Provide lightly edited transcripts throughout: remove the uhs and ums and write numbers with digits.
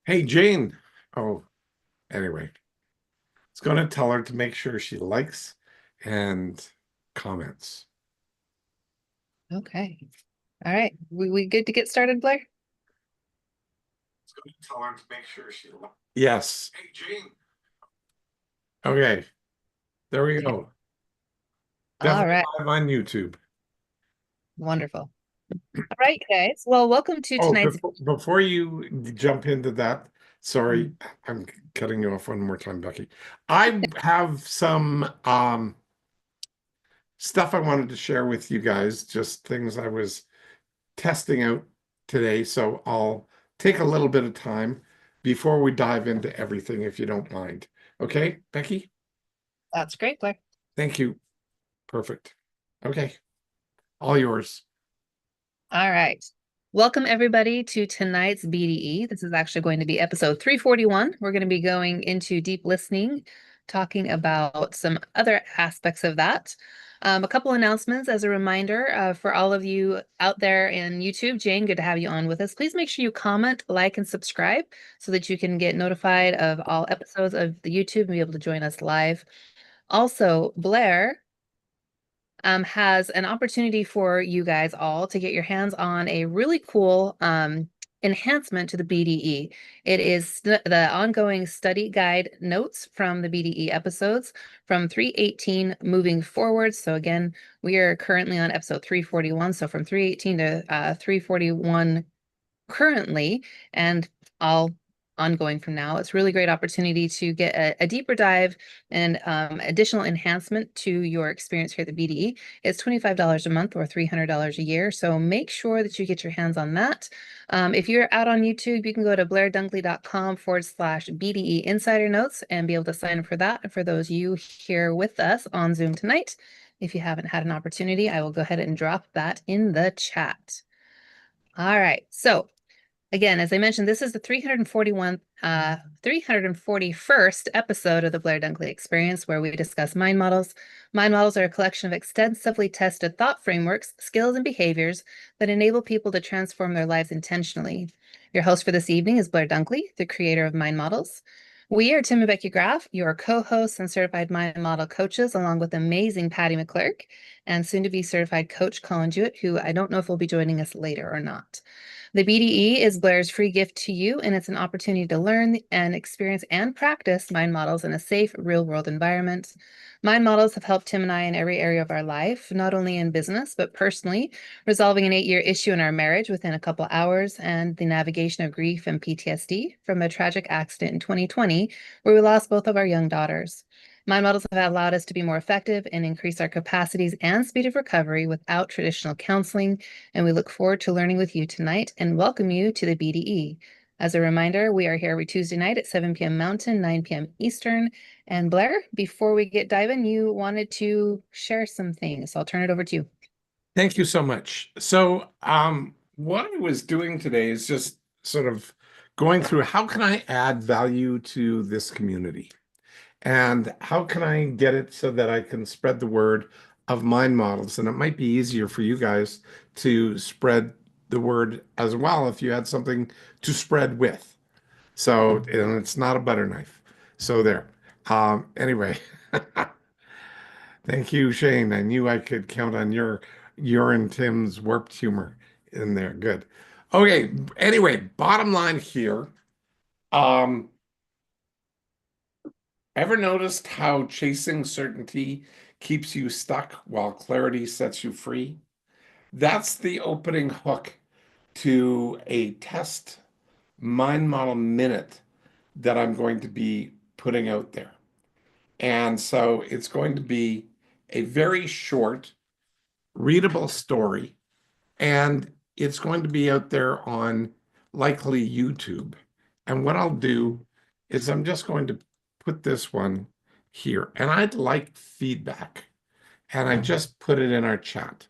Hey, Jane. Oh, anyway, it's going to tell her to make sure she likes and comments. Okay. All right. We good to get started, Blair? It's going to tell her to make sure she likes. Yes. Hey, Jane. Okay, there we Okay. go. All Definitely right. live on YouTube. Wonderful. All right, guys. Well, welcome to Oh, tonight's. before you jump into that, sorry, Mm. I'm cutting you off one more time, Becky. I have some stuff I wanted to share with you guys, just things I was testing out today, so I'll take a little bit of time before we dive into everything, if you don't mind. Okay, Becky? That's great, Blair. Thank you. Perfect. Okay, all yours. All right. Welcome, everybody, to tonight's BDE. This is actually going to be episode 341. We're going to be going into deep listening, talking about some other aspects of that. A couple announcements as a reminder for all of you out there in YouTube. Jane, good to have you on with us. Please make sure you comment, like, and subscribe so that you can get notified of all episodes of the YouTube and be able to join us live. Also, Blair has an opportunity for you guys all to get your hands on a really cool enhancement to the BDE. It is the ongoing study guide notes from the BDE episodes from 318 moving forward. So again, we are currently on episode 341. So from 318 to 341 currently and all ongoing from now. It's a really great opportunity to get a deeper dive and additional enhancement to your experience here at the BDE. It's $25 a month or $300 a year. So make sure that you get your hands on that. If you're out on YouTube, you can go to blairdunkley.com/BDE Insider Notes and be able to sign up for that. And for those you here with us on Zoom tonight, if you haven't had an opportunity, I will go ahead and drop that in the chat. All right. So again, as I mentioned, this is the 341st episode of the Blair Dunkley Experience, where we discuss mind models. Mind models are a collection of extensively tested thought frameworks, skills, and behaviors that enable people to transform their lives intentionally. Your host for this evening is Blair Dunkley, the creator of Mind Models. We are Tim and Becky Graff, your co-hosts and certified mind model coaches, along with amazing Patty McClurk and soon-to-be certified coach Colin Jewett, who I don't know if will be joining us later or not. The BDE is Blair's free gift to you, and it's an opportunity to learn and experience and practice mind models in a safe, real-world environment. Mind models have helped Tim and I in every area of our life, not only in business, but personally, resolving an 8-year issue in our marriage within a couple hours and the navigation of grief and PTSD from a tragic accident in 2020 where we lost both of our young daughters. Mind models have allowed us to be more effective and increase our capacities and speed of recovery without traditional counseling, and we look forward to learning with you tonight and welcome you to the BDE. As a reminder, we are here every Tuesday night at 7 p.m. Mountain, 9 p.m. Eastern. And Blair, before we get diving, you wanted to share some things. So I'll turn it over to you. Thank you so much. So, what I was doing today is just sort of going through how can I add value to this community? And how can I get it so that I can spread the word of mind models? And it might be easier for you guys to spread the word as well if you had something to spread with. So, and it's not a butter knife. So there. Anyway, thank you, Shane. I knew I could count on your and Tim's warped humor in there. Good. Okay. Anyway, bottom line here. Um, Ever noticed how chasing certainty keeps you stuck while clarity sets you free? That's the opening hook to a test mind model minute that I'm going to be putting out there. And so it's going to be a very short, readable story, and it's going to be out there on likely YouTube. And what I'll do is I'm just going to put this one here, and I'd like feedback, and I just put it in our chat.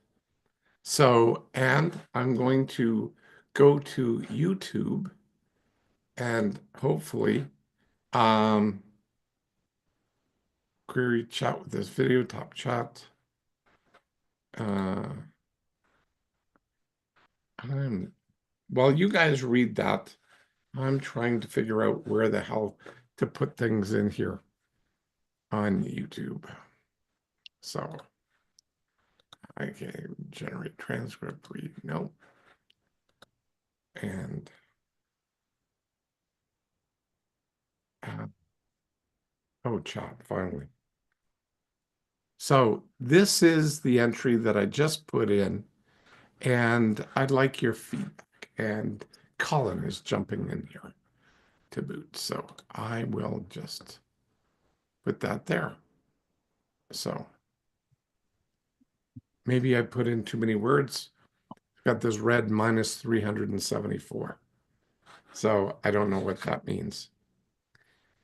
So, and I'm going to go to YouTube and hopefully um, query chat with this video, top chat. Uh, I'm, while you guys read that, I'm trying to figure out where the hell to put things in here on YouTube. So I can generate transcript, read, no. And oh, chat, finally. So this is the entry that I just put in, and I'd like your feedback. And Colin is jumping in here to boot. So I will just put that there. So maybe I put in too many words. I've got this red minus 374. So I don't know what that means.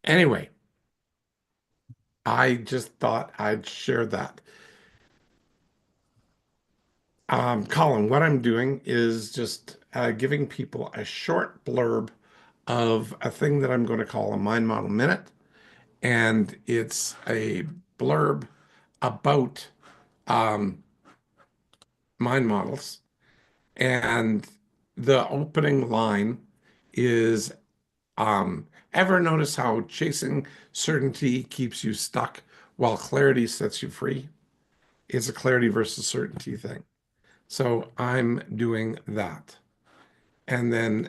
Anyway, I just thought I'd share that. Colin, what I'm doing is just giving people a short blurb of a thing that I'm going to call a Mind Model Minute. And it's a blurb about um, mind models. And the opening line is ever notice how chasing certainty keeps you stuck while clarity sets you free? It's a clarity versus certainty thing. So I'm doing that. And then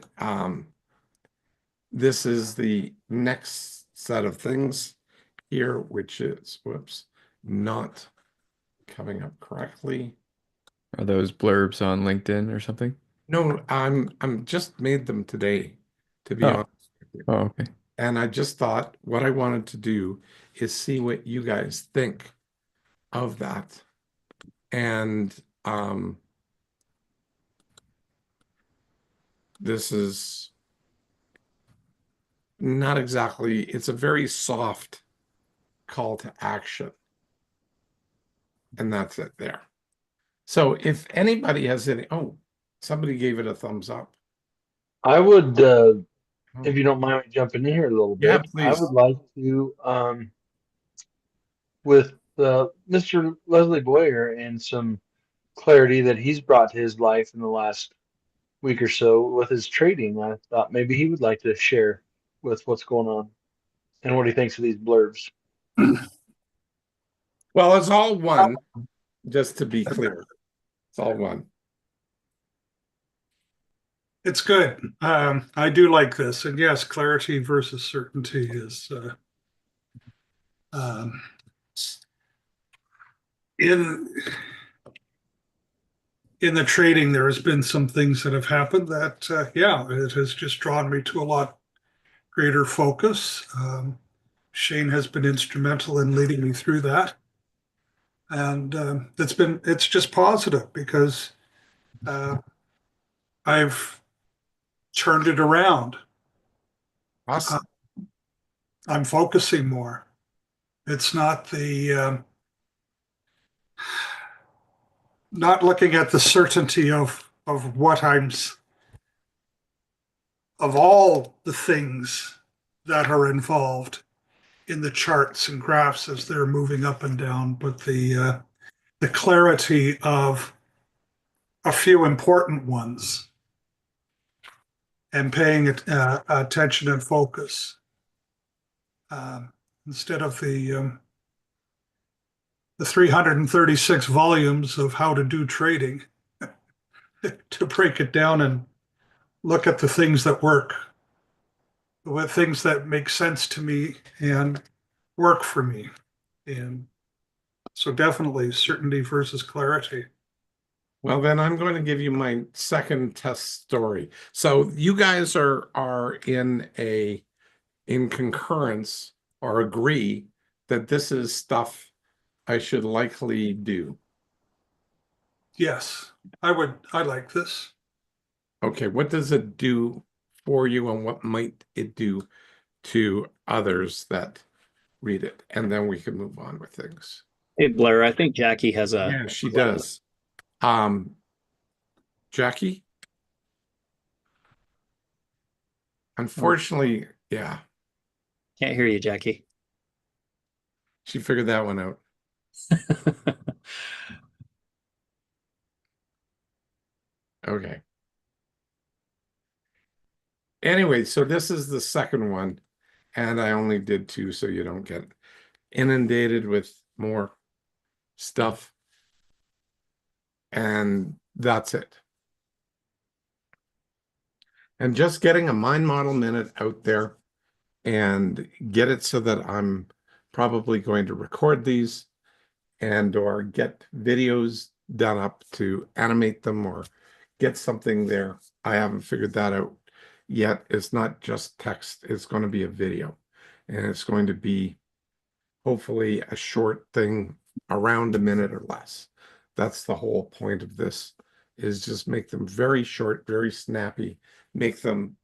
this is the next set of things here, which is, whoops, not coming up correctly. Are those blurbs on LinkedIn or something? No, I'm just made them today, to be Oh, honest with you. oh, okay. And I just thought what I wanted to do is see what you guys think of that. And this is not exactly, it's a very soft call to action. And that's it there. So if anybody has any, oh, somebody gave it a thumbs up. I would, if Oh, you don't mind me jumping in here a little yeah, bit, I please. would like to, with Mr. Leslie Boyer and some clarity that he's brought to his life in the last week or so with his trading, I thought maybe he would like to share with what's going on and what he thinks of these blurbs. Well, it's all one, just to be clear. It's all one. It's good. I do like this. And yes, clarity versus certainty is um, in in the trading. There has been some things that have happened that, yeah, it has just drawn me to a lot greater focus. Shane has been instrumental in leading me through that, and it's just positive because uh, I've turned it around. Uh, Awesome. I'm focusing more. It's not the not looking at the certainty of what of all the things that are involved in the charts and graphs as they're moving up and down, but the clarity of a few important ones and paying attention and focus instead of the 336 volumes of how to do trading to break it down and look at the things that work, the things that make sense to me and work for me. And so definitely certainty versus clarity. Well, then I'm going to give you my second test story. So you guys are in concurrence or agree that this is stuff I should likely do. Yes, I like this. Okay, what does it do for you and what might it do to others that read it? And then we can move on with things. Hey Blair, I think Jackie has a Yeah, she does. Jackie, unfortunately, yeah, can't hear you, Jackie. she figured that one out. Okay. Anyway, so this is the second one, and I only did two so you don't get inundated with more stuff. And that's it. And just getting a mind model minute out there and get it so that I'm probably going to record these and or get videos done up to animate them or get something there. I haven't figured that out yet. It's not just text, it's going to be a video, and it's going to be hopefully a short thing around a minute or less. That's the whole point of this, is just make them very short, very snappy, make them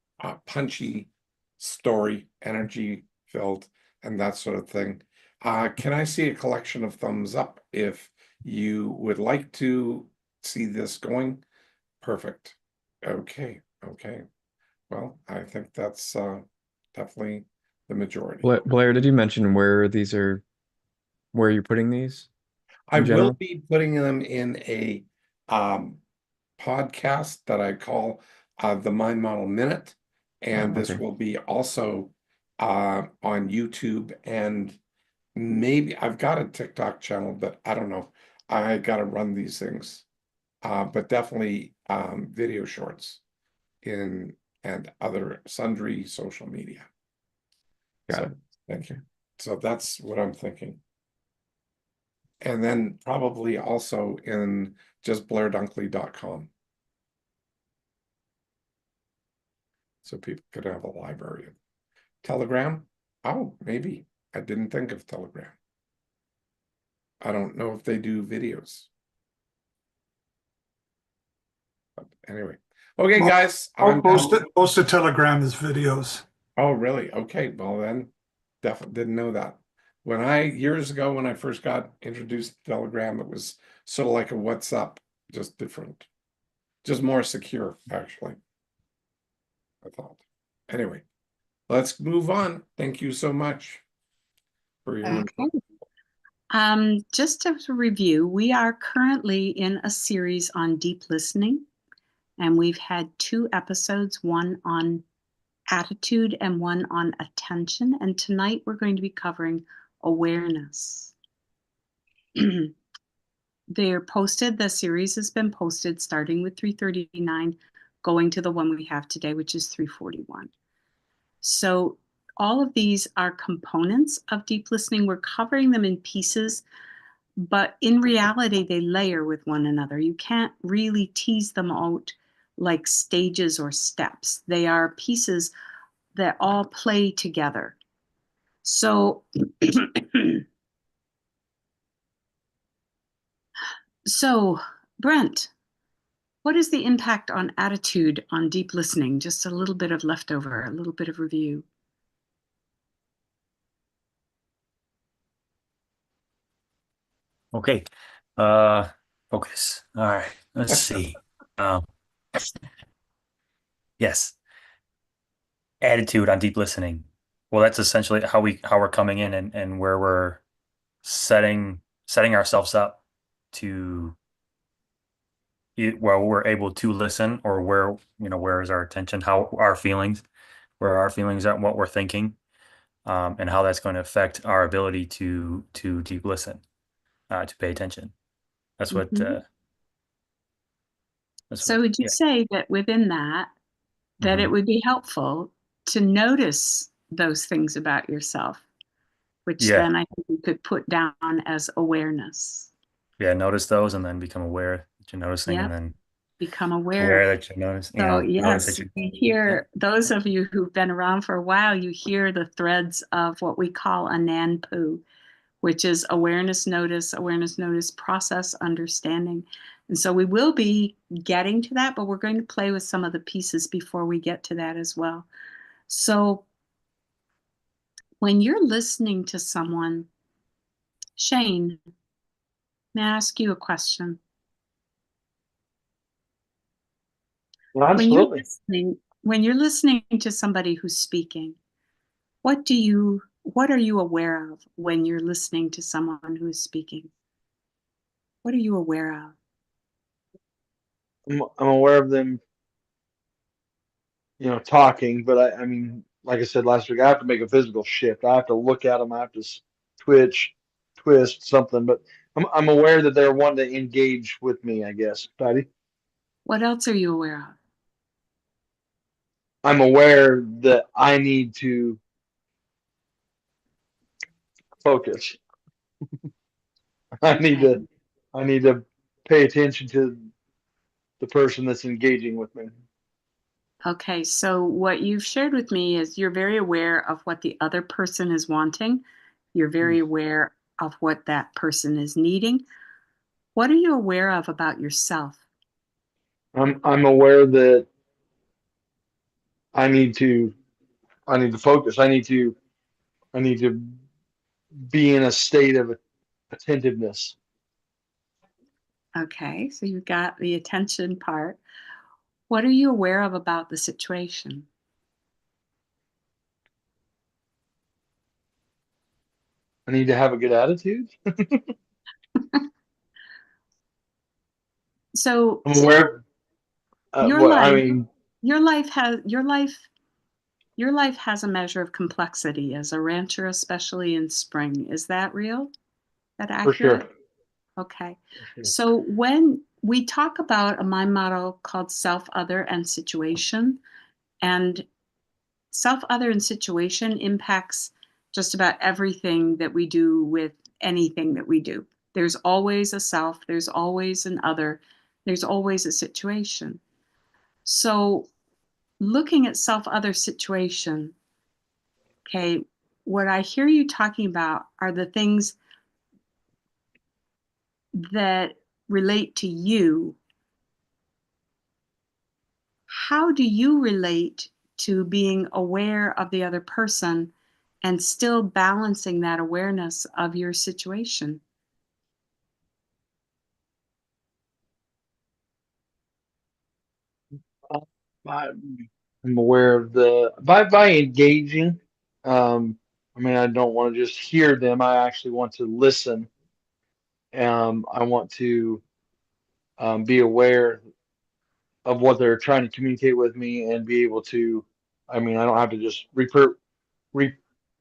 punchy, story, energy filled, and that sort of thing. Can I see a collection of thumbs up if you would like to see this going? Perfect. Okay, okay. Well, I think that's definitely the majority. Blair, did you mention where you're putting these I in will general? be putting them in a podcast that I call the Mind Model Minute, and this Okay. will be also on YouTube, and maybe I've got a TikTok channel, but I don't know. I got to run these things, but definitely video shorts in and other sundry social media. Got So it. thank you. So that's what I'm thinking. And then probably also in just blairdunkley.com. So people could have a library of Telegram. Oh, maybe. I didn't think of Telegram. I don't know if they do videos. But anyway. Okay, guys. I'm Most done. of, most of Telegram is videos. Oh, really? Okay. Well, then definitely didn't know that. Years ago, when I first got introduced to Telegram, it was sort of like a WhatsApp, just different, just more secure, actually, I thought. Anyway, let's move on. Thank you so much for your. Okay. Just as a review, we are currently in a series on deep listening, and we've had 2 episodes, one on attitude and one on attention. And tonight we're going to be covering awareness. They're posted, the series has been posted starting with 339, going to the one we have today, which is 341. So all of these are components of deep listening. We're covering them in pieces, but in reality, they layer with one another. You can't really tease them out like stages or steps. They are pieces that all play together. So, so Brent, what is the impact on attitude on deep listening? Just a little bit of leftover, a little bit of review. Okay. Focus. All right. Let's see. Yes. Attitude on deep listening. Well, that's essentially how we're coming in and where we're setting ourselves up to where we're able to listen, or where is our attention, where our feelings are, what we're thinking, and how that's going to affect our ability to deep listen, to pay attention. That's what Mm-hmm. So would you say that within that it would be helpful to notice those things about yourself, which then I think we could put down as awareness. Yeah, notice those and then become aware that you're noticing, and then become aware that you're noticing. So yes, you hear, those of you who've been around for a while, you hear the threads of what we call a NANPU, which is awareness, notice, process, understanding. And so we will be getting to that, but we're going to play with some of the pieces before we get to that as well. So when you're listening to someone, Shane, may I ask you a question? Well, absolutely. When you're listening to somebody who's speaking, what are you aware of when you're listening to someone who's speaking? What are you aware of? I'm aware of them talking, but I mean, like I said last week, I have to make a physical shift. I have to look at them. I have to twitch, twist something, but I'm aware that they're wanting to engage with me, I guess. Patty? What else are you aware of? I'm aware that I need to focus. I need Okay. to pay attention to the person that's engaging with me. Okay, so what you've shared with me is you're very aware of what the other person is wanting. You're very aware of what that person is needing. What are you aware of about yourself? I'm aware that I need to focus. I need to be in a state of attentiveness. Okay, so you've got the attention part. What are you aware of about the situation? I need to have a good attitude. So I'm aware. your What I life, mean, your life has your life has a measure of complexity as a rancher, especially in spring. Is that real? Is that for accurate? sure. Okay. For sure. So when we talk about a mind model called self, other, and situation, and self, other, and situation impacts just about everything that we do with anything that we do. There's always a self, there's always an other, there's always a situation. So looking at self, other, situation, okay, what I hear you talking about are the things that relate to you. How do you relate to being aware of the other person and still balancing that awareness of your situation? I'm aware of by engaging. I mean, I don't want to just hear them. I actually want to listen. I want to be aware of what they're trying to communicate with me and be able to. I mean, I don't have to just re,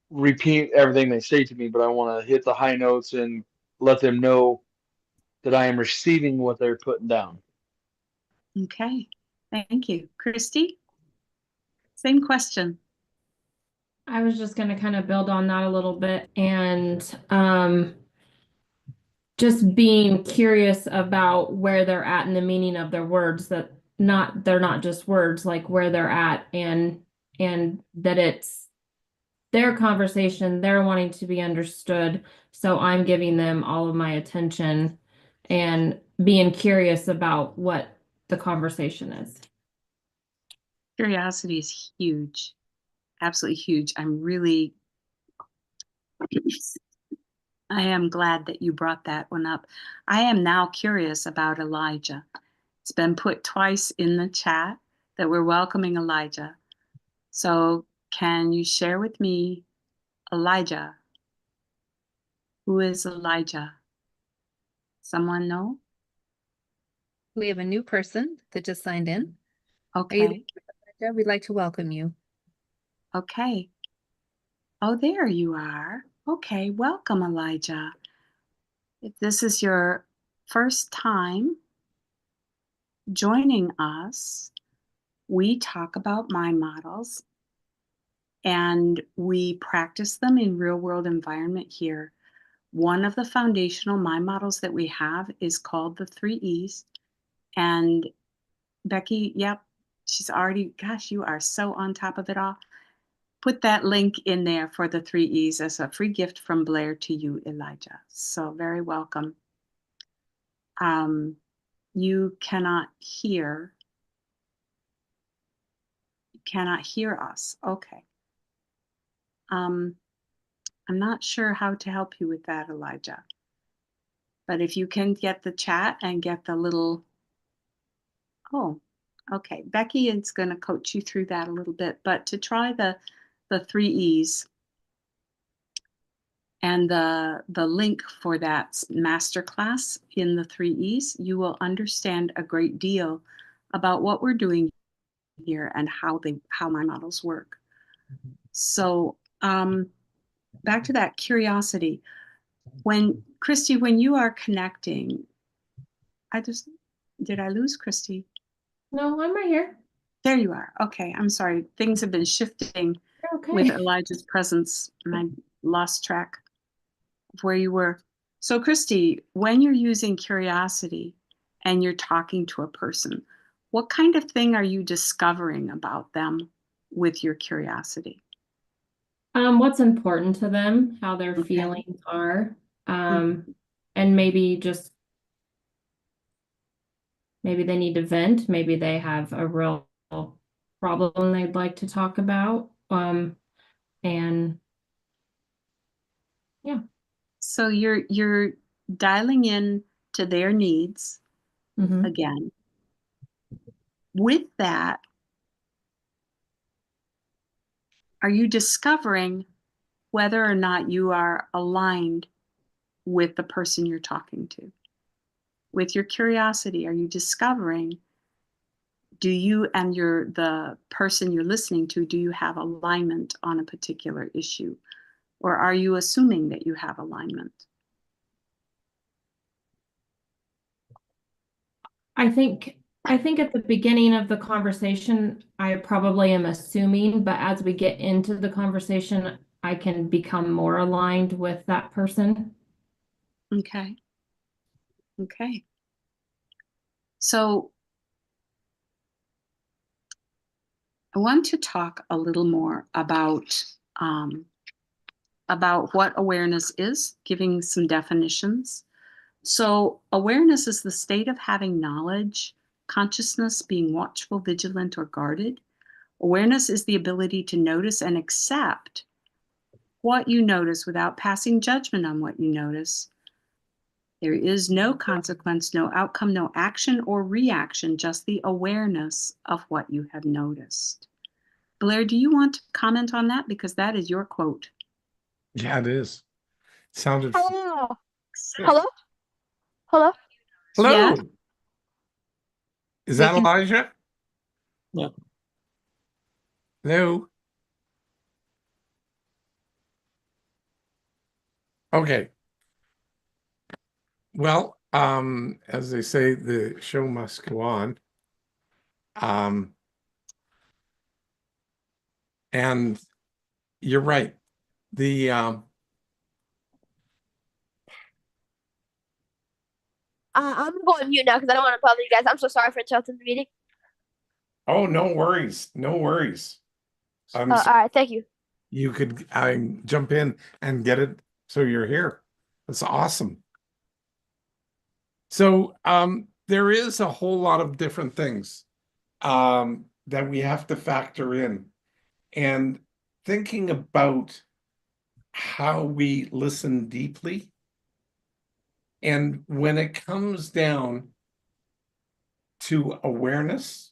repeat everything they say to me, but I want to hit the high notes and let them know that I am receiving what they're putting down. Okay, thank you. Christy, same question. I was just going to kind of build on that a little bit and just being curious about where they're at and the meaning of their words, that they're not just words, like where they're at, and that it's their conversation, they're wanting to be understood. So I'm giving them all of my attention and being curious about what the conversation is. Curiosity is huge, absolutely huge. I am glad that you brought that one up. I am now curious about Elijah. It's been put twice in the chat that we're welcoming Elijah. So can you share with me, Elijah? Who is Elijah? Someone know? We have a new person that just signed in. Okay. Elijah? We'd like to welcome you. Okay. Oh, there you are. Okay, welcome, Elijah. If this is your first time joining us, we talk about mind models and we practice them in real-world environment here. One of the foundational mind models that we have is called the 3 E's. And Becky, yep, she's already, gosh, you are so on top of it all. Put that link in there for the 3 E's as a free gift from Blair to you, Elijah. So very welcome. You cannot hear us. Okay. I'm not sure how to help you with that, Elijah. But if you can get the chat and get the little, oh, okay. Becky is going to coach you through that a little bit. But to try the 3 E's and the link for that masterclass in the 3 E's, you will understand a great deal about what we're doing here and how my models work. So back to that curiosity. When Christy, when you are connecting, did I lose Christy? No, I'm right here. There you are. Okay, I'm sorry. Things have been shifting Okay. with Elijah's presence, and I lost track of where you were. So, Christy, when you're using curiosity and you're talking to a person, what kind of thing are you discovering about them with your curiosity? What's important to them, how their Okay. feelings are, and maybe they need to vent, maybe they have a real problem they'd like to talk about, and yeah. So you're dialing in to their needs again. With that, are you discovering whether or not you are aligned with the person you're talking to? With your curiosity, are you discovering, do you and the person you're listening to, do you have alignment on a particular issue? Or are you assuming that you have alignment? I think at the beginning of the conversation, I probably am assuming, but as we get into the conversation, I can become more aligned with that person. Okay. Okay. So I want to talk a little more about what awareness is, giving some definitions. So awareness is the state of having knowledge, consciousness, being watchful, vigilant, or guarded. Awareness is the ability to notice and accept what you notice without passing judgment on what you notice. There is no consequence, no outcome, no action or reaction, just the awareness of what you have noticed. Blair, do you want to comment on that? Because that is your quote. Yeah, it is. Sounded. Hello. Hello? Hello? Hello. Yeah. Is that can- Elijah? Yeah. Hello. Okay. Well, as they say, the show must go on. And you're right. The I'm going to mute now because I don't want to bother you guys. I'm so sorry for interrupting the meeting. oh, no worries. No worries. All right, thank you. You could jump in and get it so you're here. That's awesome. So there is a whole lot of different things that we have to factor in. And thinking about how we listen deeply. And when it comes down to awareness,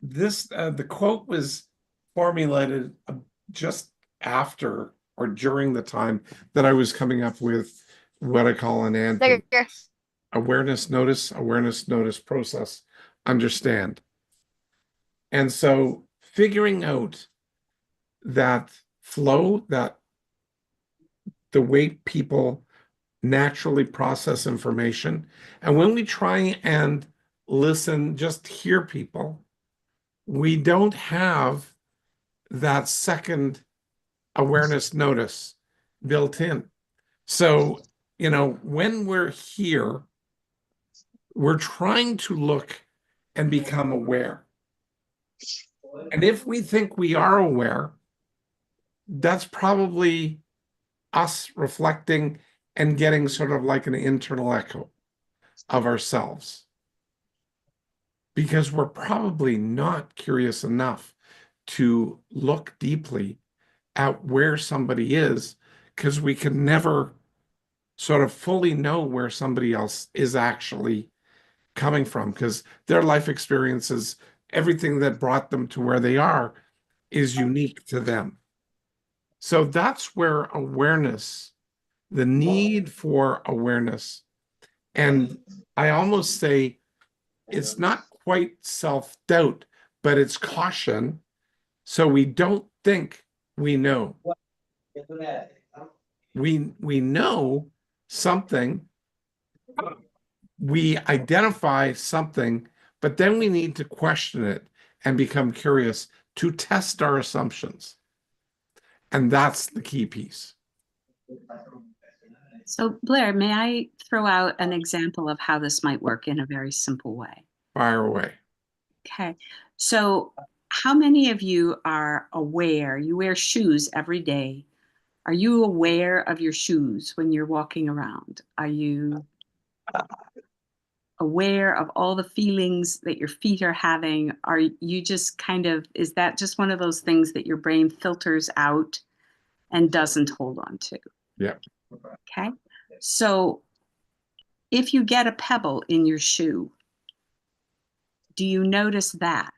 the quote was formulated just after or during the time that I was coming up with what I call an There. awareness, notice, process, understand. And so figuring out that flow, that the way people naturally process information. And when we try and listen, just hear people, we don't have that second awareness notice built in. So, when we're here, we're trying to look and become aware. And if we think we are aware, that's probably us reflecting and getting sort of like an internal echo of ourselves. Because we're probably not curious enough to look deeply at where somebody is, because we can never sort of fully know where somebody else is actually coming from, because their life experiences, everything that brought them to where they are is unique to them. So that's where awareness, the need for awareness, and I almost say it's not quite self-doubt, but it's caution. So we don't think we know. We know something, we identify something, but then we need to question it and become curious to test our assumptions. And that's the key piece. So, Blair, may I throw out an example of how this might work in a very simple way? Fire away. Okay. So, how many of you are aware? You wear shoes every day. Are you aware of your shoes when you're walking around? Are you aware of all the feelings that your feet are having? Are you just kind of, is that just one of those things that your brain filters out and doesn't hold on to? Yeah. Okay. So if you get a pebble in your shoe, do you notice that?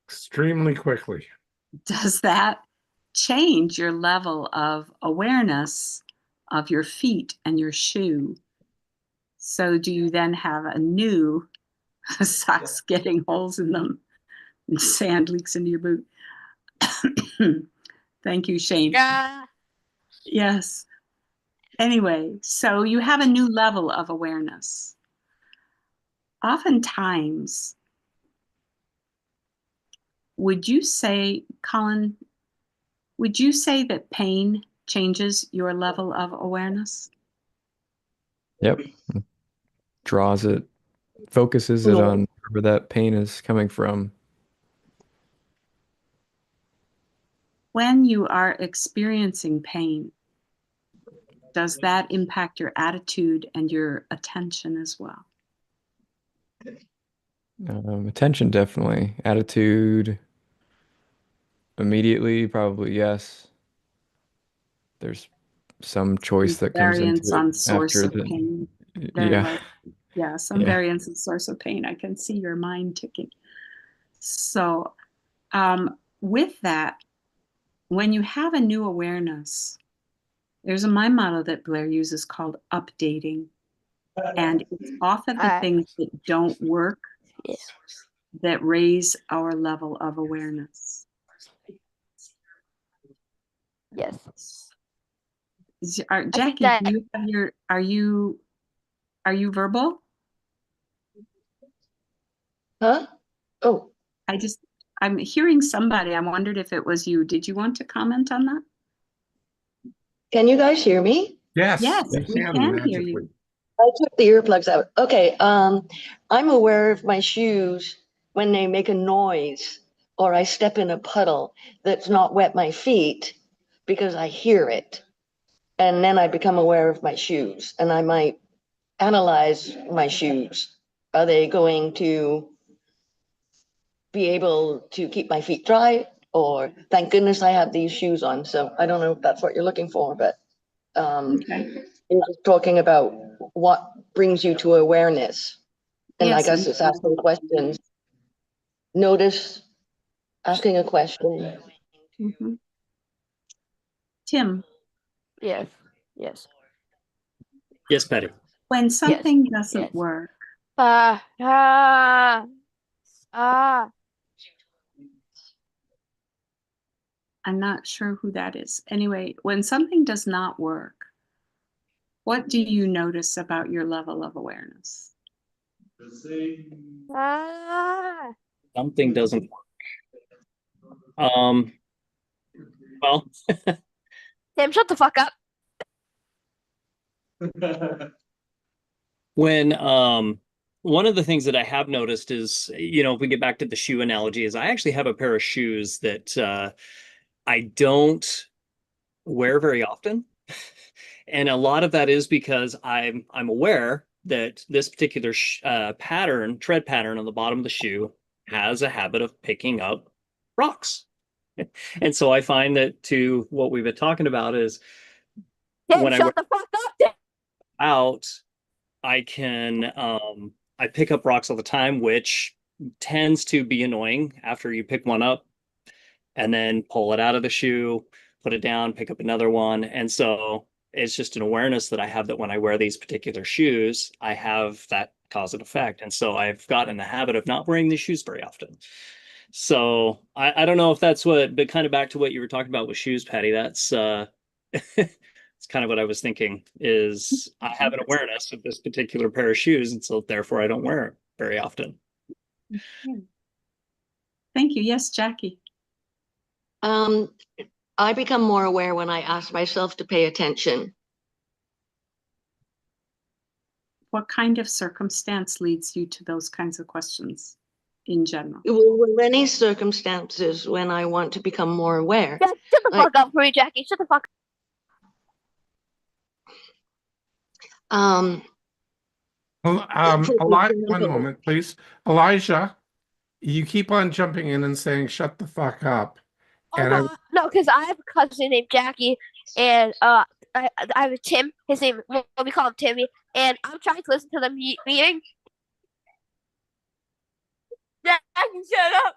Extremely quickly. Does that change your level of awareness of your feet and your shoe? So do you then have a new socks getting holes in them and sand leaks into your boot? Thank you, Shane. Yeah. Yes. Anyway, so you have a new level of awareness. Oftentimes, would you say, Colin, would you say that pain changes your level of awareness? Yep. Draws it, focuses it on where that pain is coming from. When you are experiencing pain, does that impact your attitude and your attention as well? Attention, definitely. Attitude, immediately, probably yes. There's some choice that comes into Variance it on source after of the, pain. Very yeah. likely. Yeah, some Yeah. variance in source of pain. I can see your mind ticking. So with that, when you have a new awareness, there's a mind model that Blair uses called updating. And it's often the things that don't work Yeah. that raise our level of awareness. Yes. Jackie, that- do you have your, are you verbal? Huh? Oh, I'm hearing somebody. I wondered if it was you. Did you want to comment on that? can you guys hear me? Yes, Yes, you we can can hear magically. you. I took the earplugs out. Okay, I'm aware of my shoes when they make a noise or I step in a puddle that's not wet my feet because I hear it. And then I become aware of my shoes and I might analyze my shoes. Are they going to be able to keep my feet dry? Or thank goodness I have these shoes on. So I don't know if that's what you're looking for, but Okay. you're just talking about what brings you to awareness. And I Yes, guess it's asking questions. Notice, asking a question. Mhm. Tim, Yes. Yes. Yes, Patty. when something Yes. doesn't work, Ah. Ah. Ah. I'm not sure who that is. Anyway, when something does not work, what do you notice about your level of awareness? Ah. Something doesn't work. Well, Tim, shut the fuck up. when one of the things that I have noticed is, if we get back to the shoe analogy, is I actually have a pair of shoes that I don't wear very often. And a lot of that is because I'm aware that this particular tread pattern on the bottom of the shoe has a habit of picking up rocks. And so I find that to what we've been talking about is Tim, when I shut work the fuck up. Tim. out, I can I pick up rocks all the time, which tends to be annoying after you pick one up and then pull it out of the shoe, put it down, pick up another one. And so It's just an awareness that I have that when I wear these particular shoes, I have that cause and effect. And so I've gotten in the habit of not wearing these shoes very often. So I don't know if that's what, but kind of back to what you were talking about with shoes, Patty. That's it's kind of what I was thinking is I have an awareness of this particular pair of shoes, and so therefore I don't wear it very often. Thank you. Yes, Jackie. I become more aware when I ask myself to pay attention. What kind of circumstance leads you to those kinds of questions in general? Well, any circumstances when I want to become more aware. Yeah, shut the Like, fuck up for you, Jackie. Shut the fuck for Elijah, one example, moment, please. Elijah, you keep on jumping in and saying, shut the fuck up. Oh And I, no, because I have a cousin named Jackie, and I have a Tim. His name, well, we call him Timmy, and I'm trying to listen to the meeting. Jackie, shut up.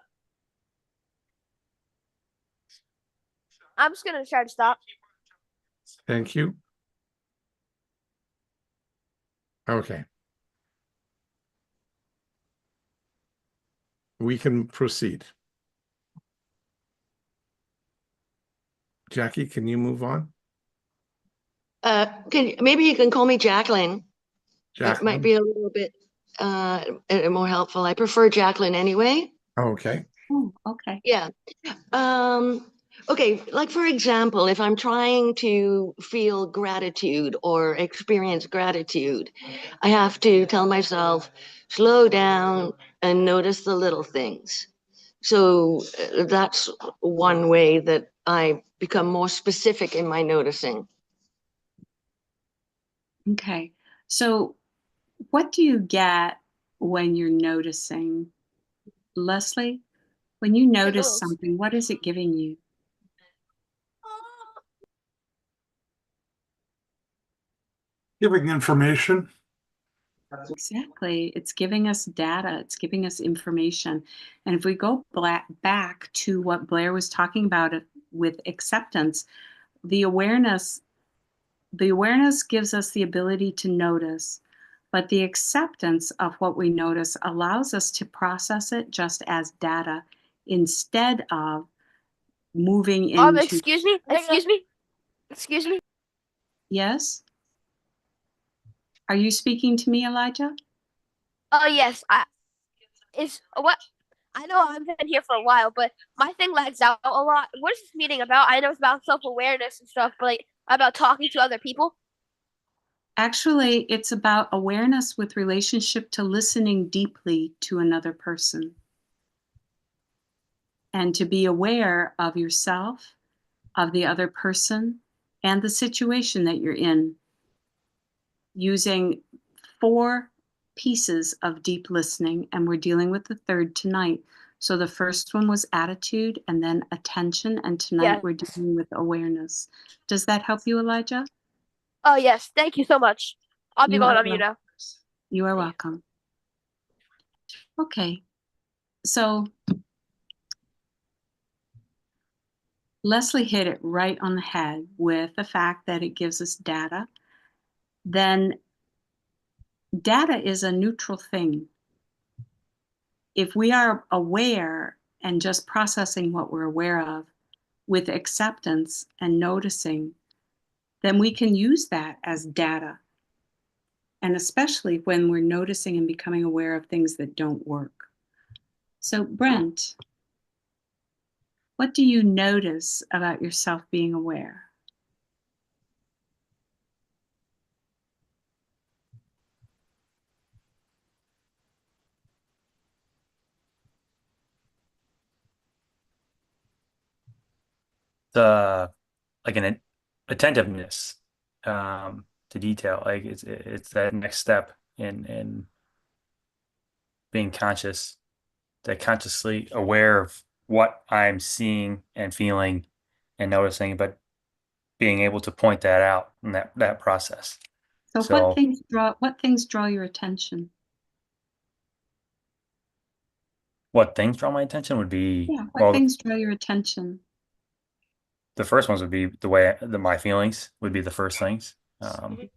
I'm just gonna try to stop. thank you. Okay. We can proceed. Jackie, can you move on? maybe you can call me Jacqueline. It might Jacqueline? be a little bit more helpful. I prefer Jacqueline anyway. Okay. Oh, okay. Yeah. Okay, like for example, if I'm trying to feel gratitude or experience gratitude, I have to tell myself, slow down and notice the little things. So that's one way that I become more specific in my noticing. Okay. So what do you get when you're noticing? Leslie, when you notice Giggles. something, what is it giving you? Giving information. Exactly. It's giving us data. It's giving us information. And if we go back to what Blair was talking about with acceptance, the awareness gives us the ability to notice, but the acceptance of what we notice allows us to process it just as data instead of moving into. Excuse me. Excuse me. Yes? Are you speaking to me, Elijah? Oh yes. I know I've been here for a while, but my thing lags out a lot. What is this meeting about? I know it's about self-awareness and stuff, but like about talking to other people. Actually, it's about awareness with relationship to listening deeply to another person. And to be aware of yourself, of the other person, and the situation that you're in. Using 4 pieces of deep listening, and we're dealing with the third tonight. So the first one was attitude and then attention, and tonight we're Yes. dealing with awareness. Does that help you, Elijah? Oh yes. Thank you so much. I'll be You going are on mute now. You are welcome. Okay, so Leslie hit it right on the head with the fact that it gives us data. Then data is a neutral thing. If we are aware and just processing what we're aware of with acceptance and noticing, then we can use that as data. And especially when we're noticing and becoming aware of things that don't work. So Brent, what do you notice about yourself being aware? Like an attentiveness to detail. Like it's that next step in being conscious, that consciously aware of what I'm seeing and feeling and noticing, but being able to point that out in that process. So what things draw your attention? What things draw my attention would be, Yeah, what well, things draw your attention? the first ones would be the way my feelings would be the first things, like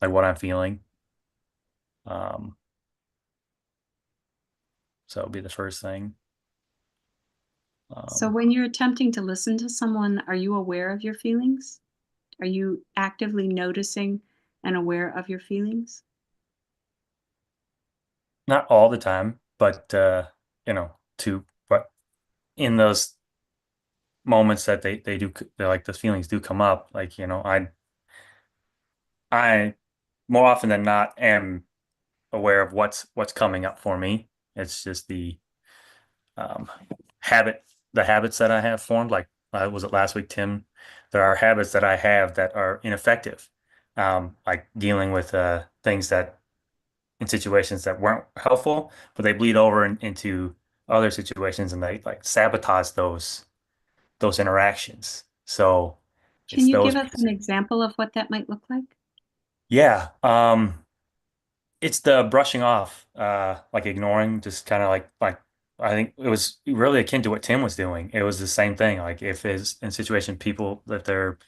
what I'm feeling. So it would be the first thing. So when you're attempting to listen to someone, are you aware of your feelings? Are you actively noticing and aware of your feelings? Not all the time, but but in those moments that they do, like the feelings do come up, like, I more often than not am aware of what's coming up for me. It's just um, the habits that I have formed. Like, was it last week, Tim? There are habits that I have that are ineffective, like dealing with things that in situations that weren't helpful, but they bleed over into other situations and they like sabotage those interactions. So Can it's you those give us an pieces. example of what that might look like? Yeah. It's the brushing off, like ignoring, just kind of like I think it was really akin to what Tim was doing. It was the same thing. Like if it's in situation people that they're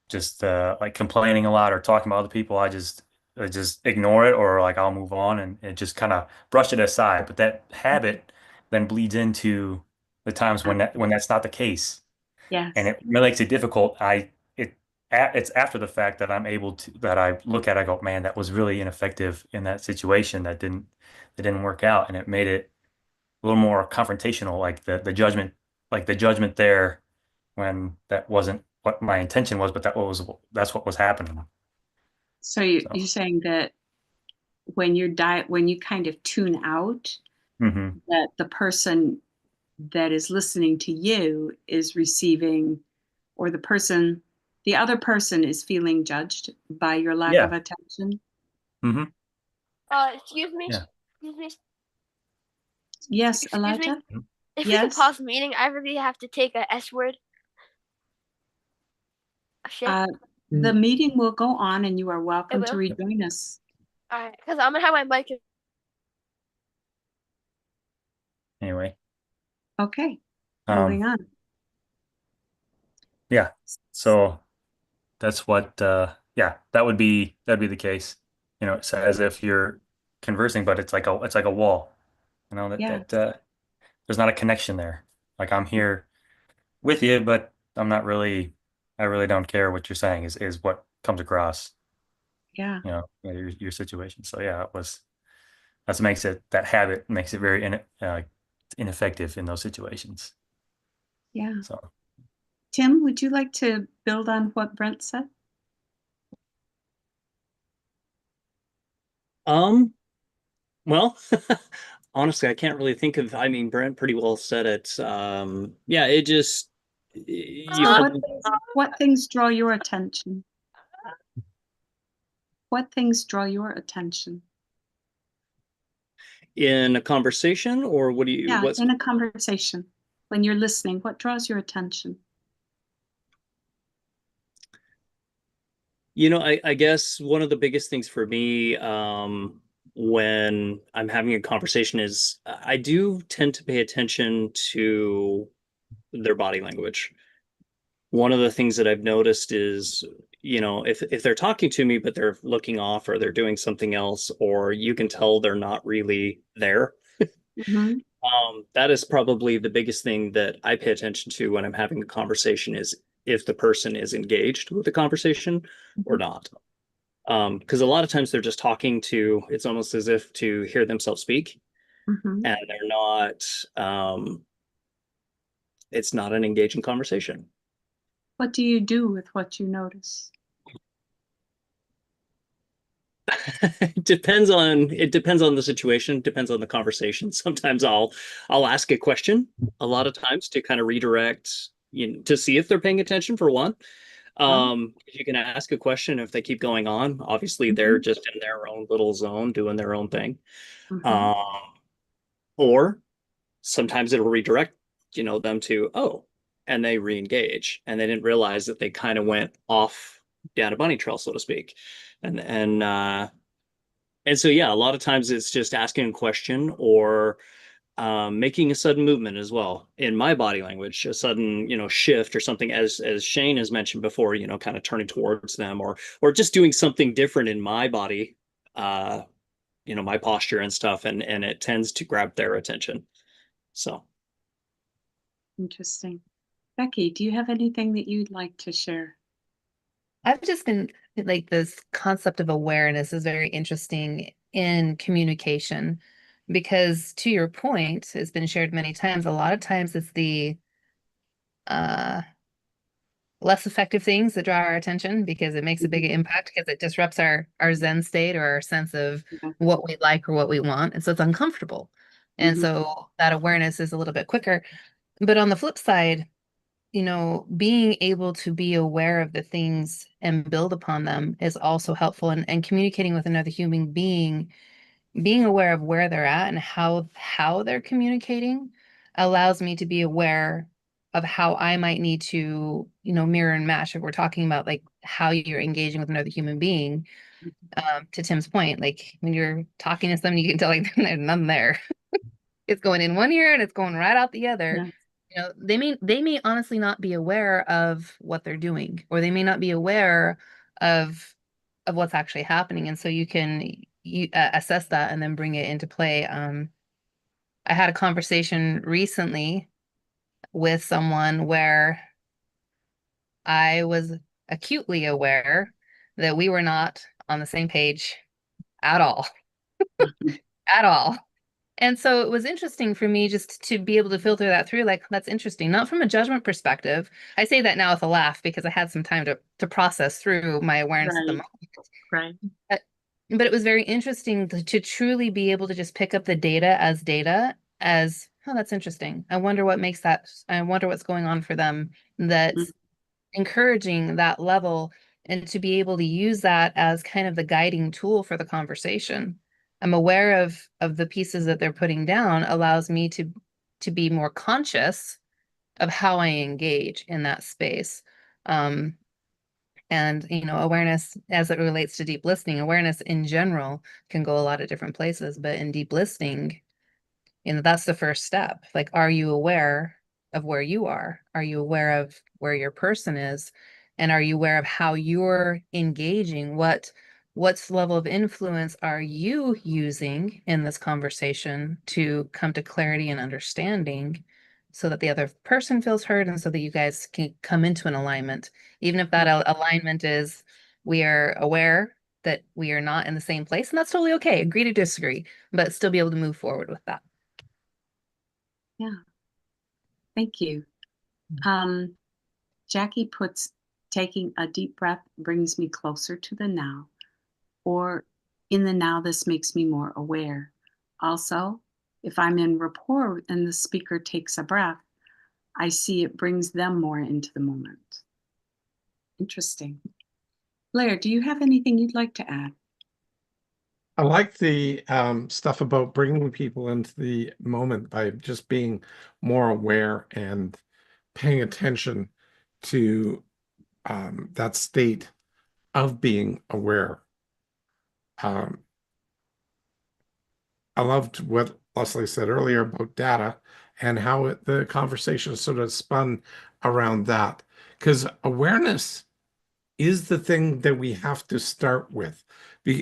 just like complaining a lot or talking about other people, I just ignore it, or like I'll move on and just kind of brush it aside. But that habit then bleeds into the times when that's not the case, and Yes. it really makes it difficult. It's after the fact that I'm able to that I look at, I go, man, that was really ineffective in that situation. That didn't work out, and it made it a little more confrontational, like the judgment there when that wasn't what my intention was, but that's what was happening. So So, you're saying that when you kind of tune out, hmm that the person that is listening to you is receiving, or the other person is feeling judged by your lack yeah, of attention. hmm Excuse me. yeah. Excuse me. Yes, Excuse me. Elijah? If we can Yes. pause the meeting, I really have to take a S word. A shit. The meeting will go on and you are It welcome to will. rejoin us. All right, because I'm gonna have my mic. Anyway, Okay, um, moving on. yeah. So that's what, yeah, that'd be the case. It's as if you're conversing, but it's like a wall. That Yeah, that there's not a connection there. Like I'm here with you, but I really don't care what you're saying is what comes across, yeah, your situation. So yeah, that habit makes it very ineffective in those situations. yeah. So Tim, would you like to build on what Brent said? Well, honestly, I can't really think of, I mean, Brent pretty well said it. Yeah, it just, you So find what things draw your attention? What things draw your attention? in a conversation, or Yeah, what's, in a conversation, when you're listening, what draws your attention? I guess one of the biggest things for me, when I'm having a conversation is I do tend to pay attention to their body language. One of the things that I've noticed is, if they're talking to me, but they're looking off or they're doing something else, or you can tell they're not really there. Mhm. That is probably the biggest thing that I pay attention to when I'm having a conversation is if the person is engaged with the conversation or not. Because a lot of times they're just talking to, it's almost as if to hear themselves speak, Mhm. and they're not, it's not an engaging conversation. What do you do with what you notice? It depends on the situation, depends on the conversation. Sometimes I'll ask a question a lot of times to kind of redirect, to see if they're paying attention for one. Huh? If you can ask a question, if they keep going on, obviously they're Mhm. just in their own little zone doing their own thing. Mhm. Um, or sometimes it'll redirect, them to, oh, and they re-engage and they didn't realize that they kind of went off down a bunny trail, so to speak. And so, yeah, a lot of times it's just asking a question or making a sudden movement as well in my body language, a sudden, shift or something, as Shane has mentioned before, kind of turning towards them, or just doing something different in my body, my posture and stuff, and it tends to grab their attention. So Interesting. Becky, do you have anything that you'd like to share? I've just been like, this concept of awareness is very interesting in communication because, to your point, it's been shared many times. A lot of times it's the uh less effective things that draw our attention because it makes a big impact, because it disrupts our Zen state or our sense of what we like or what we want. And so it's uncomfortable. And so that awareness is a little bit quicker. But on the flip side, being able to be aware of the things and build upon them is also helpful. And communicating with another human being, being aware of where they're at and how they're communicating allows me to be aware of how I might need to, mirror and match. If we're talking about like how you're engaging with another human being, to Tim's point, like when you're talking to someone, you can tell like there's nothing there. It's going in one ear and it's going right out the other. They may honestly not be aware of what they're doing, or they may not be aware of what's actually happening. And so you can assess that and then bring it into play. I had a conversation recently with someone where I was acutely aware that we were not on the same page at all. At all. And so it was interesting for me just to be able to filter that through, like, that's interesting, not from a judgment perspective. I say that now with a laugh because I had some time to process through my awareness at the moment. Right. But it was very interesting to truly be able to just pick up the data as, oh, that's interesting. I wonder what's going on for them that's encouraging that level, and to be able to use that as kind of the guiding tool for the conversation. I'm aware of the pieces that they're putting down allows me to be more conscious of how I engage in that space. And awareness as it relates to deep listening, awareness in general can go a lot of different places, but in deep listening, that's the first step. Like, are you aware of where you are? Are you aware of where your person is? And are you aware of how you're engaging? What level of influence are you using in this conversation to come to clarity and understanding, so that the other person feels heard and so that you guys can come into an alignment, even if that alignment is we are aware that we are not in the same place, and that's totally okay. Agree to disagree, but still be able to move forward with that. Yeah. Thank you. Jackie puts, taking a deep breath brings me closer to the now, or in the now, this makes me more aware. Also, if I'm in rapport and the speaker takes a breath, I see it brings them more into the moment. Interesting. Blair, do you have anything you'd like to add? I like the stuff about bringing people into the moment by just being more aware and paying attention to that state of being aware. I loved what Leslie said earlier about data and how the conversation sort of spun around that, because awareness is the thing that we have to start with.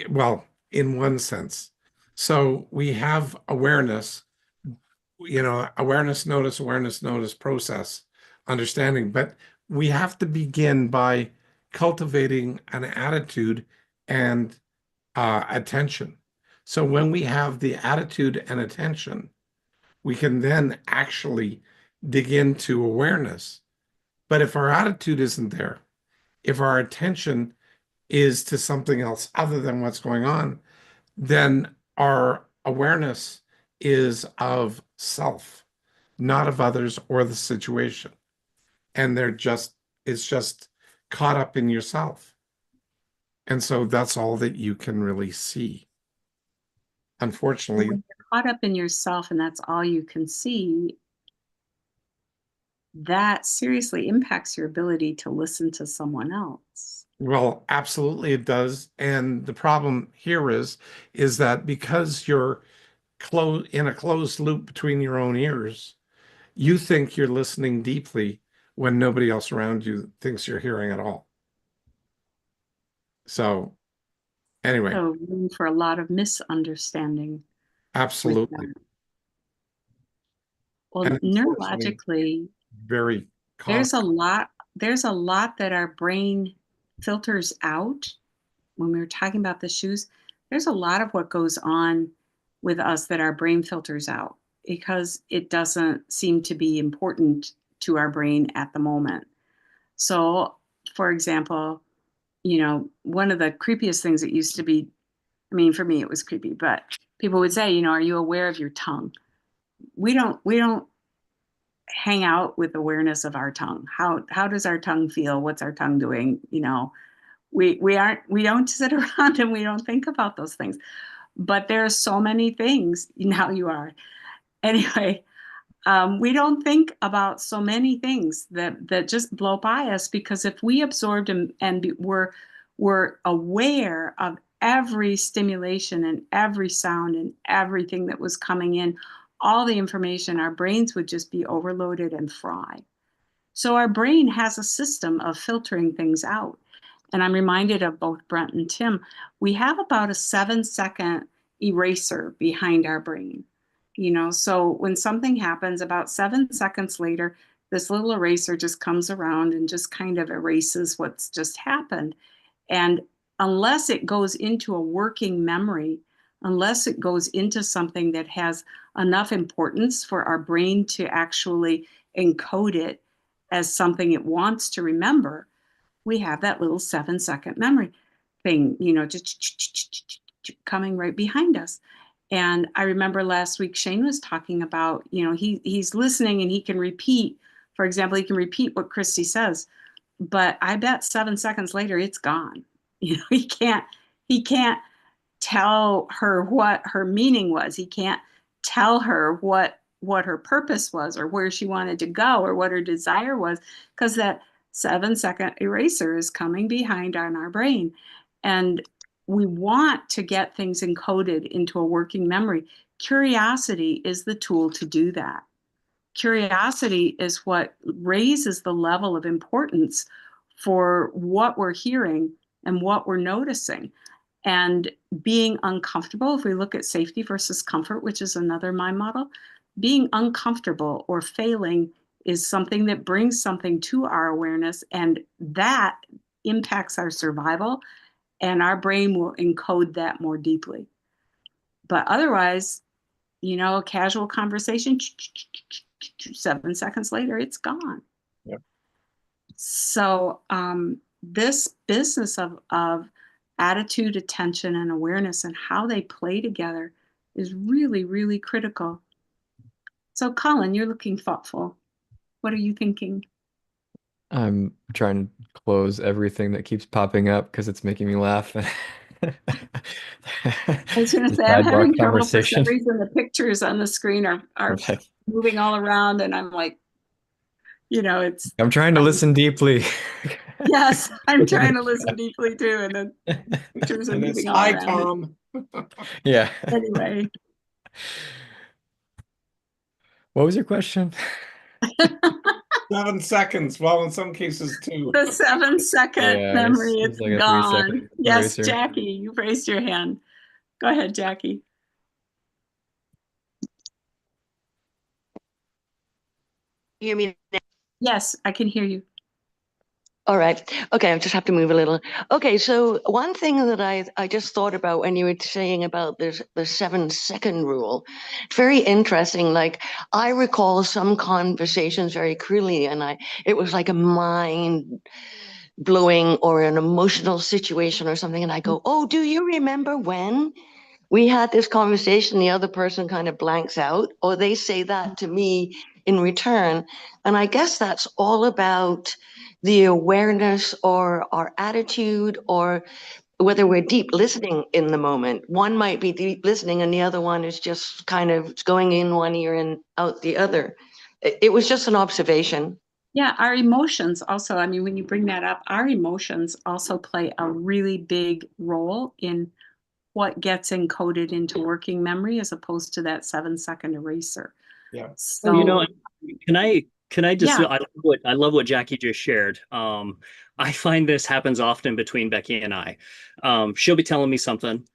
Well, in one sense. So we have awareness, awareness, notice, process, understanding. But we have to begin by cultivating an attitude and attention. So when we have the attitude and attention, we can then actually dig into awareness. But if our attitude isn't there, if our attention is to something else other than what's going on, then our awareness is of self, not of others or the situation. And it's just caught up in yourself. And so that's all that you can really see. Unfortunately, When you're caught up in yourself and that's all you can see, that seriously impacts your ability to listen to someone else. well, absolutely it does. And the problem here is that because you're in a closed loop between your own ears, you think you're listening deeply when nobody else around you thinks you're hearing at all. So anyway, So room for a lot of misunderstanding with absolutely. that. Well, And unfortunately, neurologically, very there's a common. lot that our brain filters out. When we were talking about the shoes, there's a lot of what goes on with us that our brain filters out because it doesn't seem to be important to our brain at the moment. So, for example, one of the creepiest things that used to be, I mean, for me, it was creepy, but people would say, are you aware of your tongue? We don't hang out with awareness of our tongue. How does our tongue feel? What's our tongue doing? We don't sit around and we don't think about those things. But there are so many things. Now you are. Anyway, we don't think about so many things that just blow by us, because if we absorbed and were aware of every stimulation and every sound and everything that was coming in, all the information, our brains would just be overloaded and fry. So our brain has a system of filtering things out. And I'm reminded of both Brent and Tim. We have about a 7-second eraser behind our brain. So when something happens, about 7 seconds later, this little eraser just comes around and just kind of erases what's just happened. And unless it goes into a working memory, unless it goes into something that has enough importance for our brain to actually encode it as something it wants to remember, we have that little 7-second memory thing, just coming right behind us. And I remember last week Shane was talking about, he's listening and he can repeat, for example, he can repeat what Christy says, but I bet 7 seconds later it's gone. He can't tell her what her meaning was. He can't tell her what her purpose was or where she wanted to go or what her desire was, because that 7-second eraser is coming behind on our brain. And we want to get things encoded into a working memory. Curiosity is the tool to do that. Curiosity is what raises the level of importance for what we're hearing and what we're noticing. And being uncomfortable, if we look at safety versus comfort, which is another mind model, being uncomfortable or failing is something that brings something to our awareness, and that impacts our survival, and our brain will encode that more deeply. But otherwise, a casual conversation, 7 seconds later, it's gone. Yep. So this business of attitude, attention, and awareness and how they play together is really, really critical. So Colin, you're looking thoughtful. What are you thinking? I'm trying to close everything that keeps popping up because it's making me laugh. I was going to The say, I'm sidebar having trouble for some conversation. reason. The pictures on the screen are Okay. moving all around, and I'm like, it's. I'm trying to listen deeply. Yes, I'm trying to listen deeply too, and then pictures are And it's moving all hi, around. Tom. Yeah. Anyway, What was your question? 7 seconds. Well, in some cases, 2. the 7-second Yeah, memory, it's it's like a 3-second gone. Yes, eraser. Jackie, you raised your hand. Go ahead, Jackie. Hear me? Yes, I can hear you. All right. Okay, I just have to move a little. Okay, so one thing that I just thought about when you were saying about the 7-second rule, very interesting. Like, I recall some conversations very clearly, and it was like a mind blowing or an emotional situation or something, and I go, "Oh, do you remember when we had this conversation?" The other person kind of blanks out, or they say that to me in return. And I guess that's all about the awareness or our attitude, or whether we're deep listening in the moment. One might be deep listening and the other one is just kind of going in one ear and out the other. It was just an observation. Yeah, our emotions also, I mean, when you bring that up, our emotions also play a really big role in what gets encoded into working memory as opposed to that 7-second eraser. Yeah. So, You know, can I just Yeah. I love what Jackie just shared. I find this happens often between Becky and I. She'll be telling me something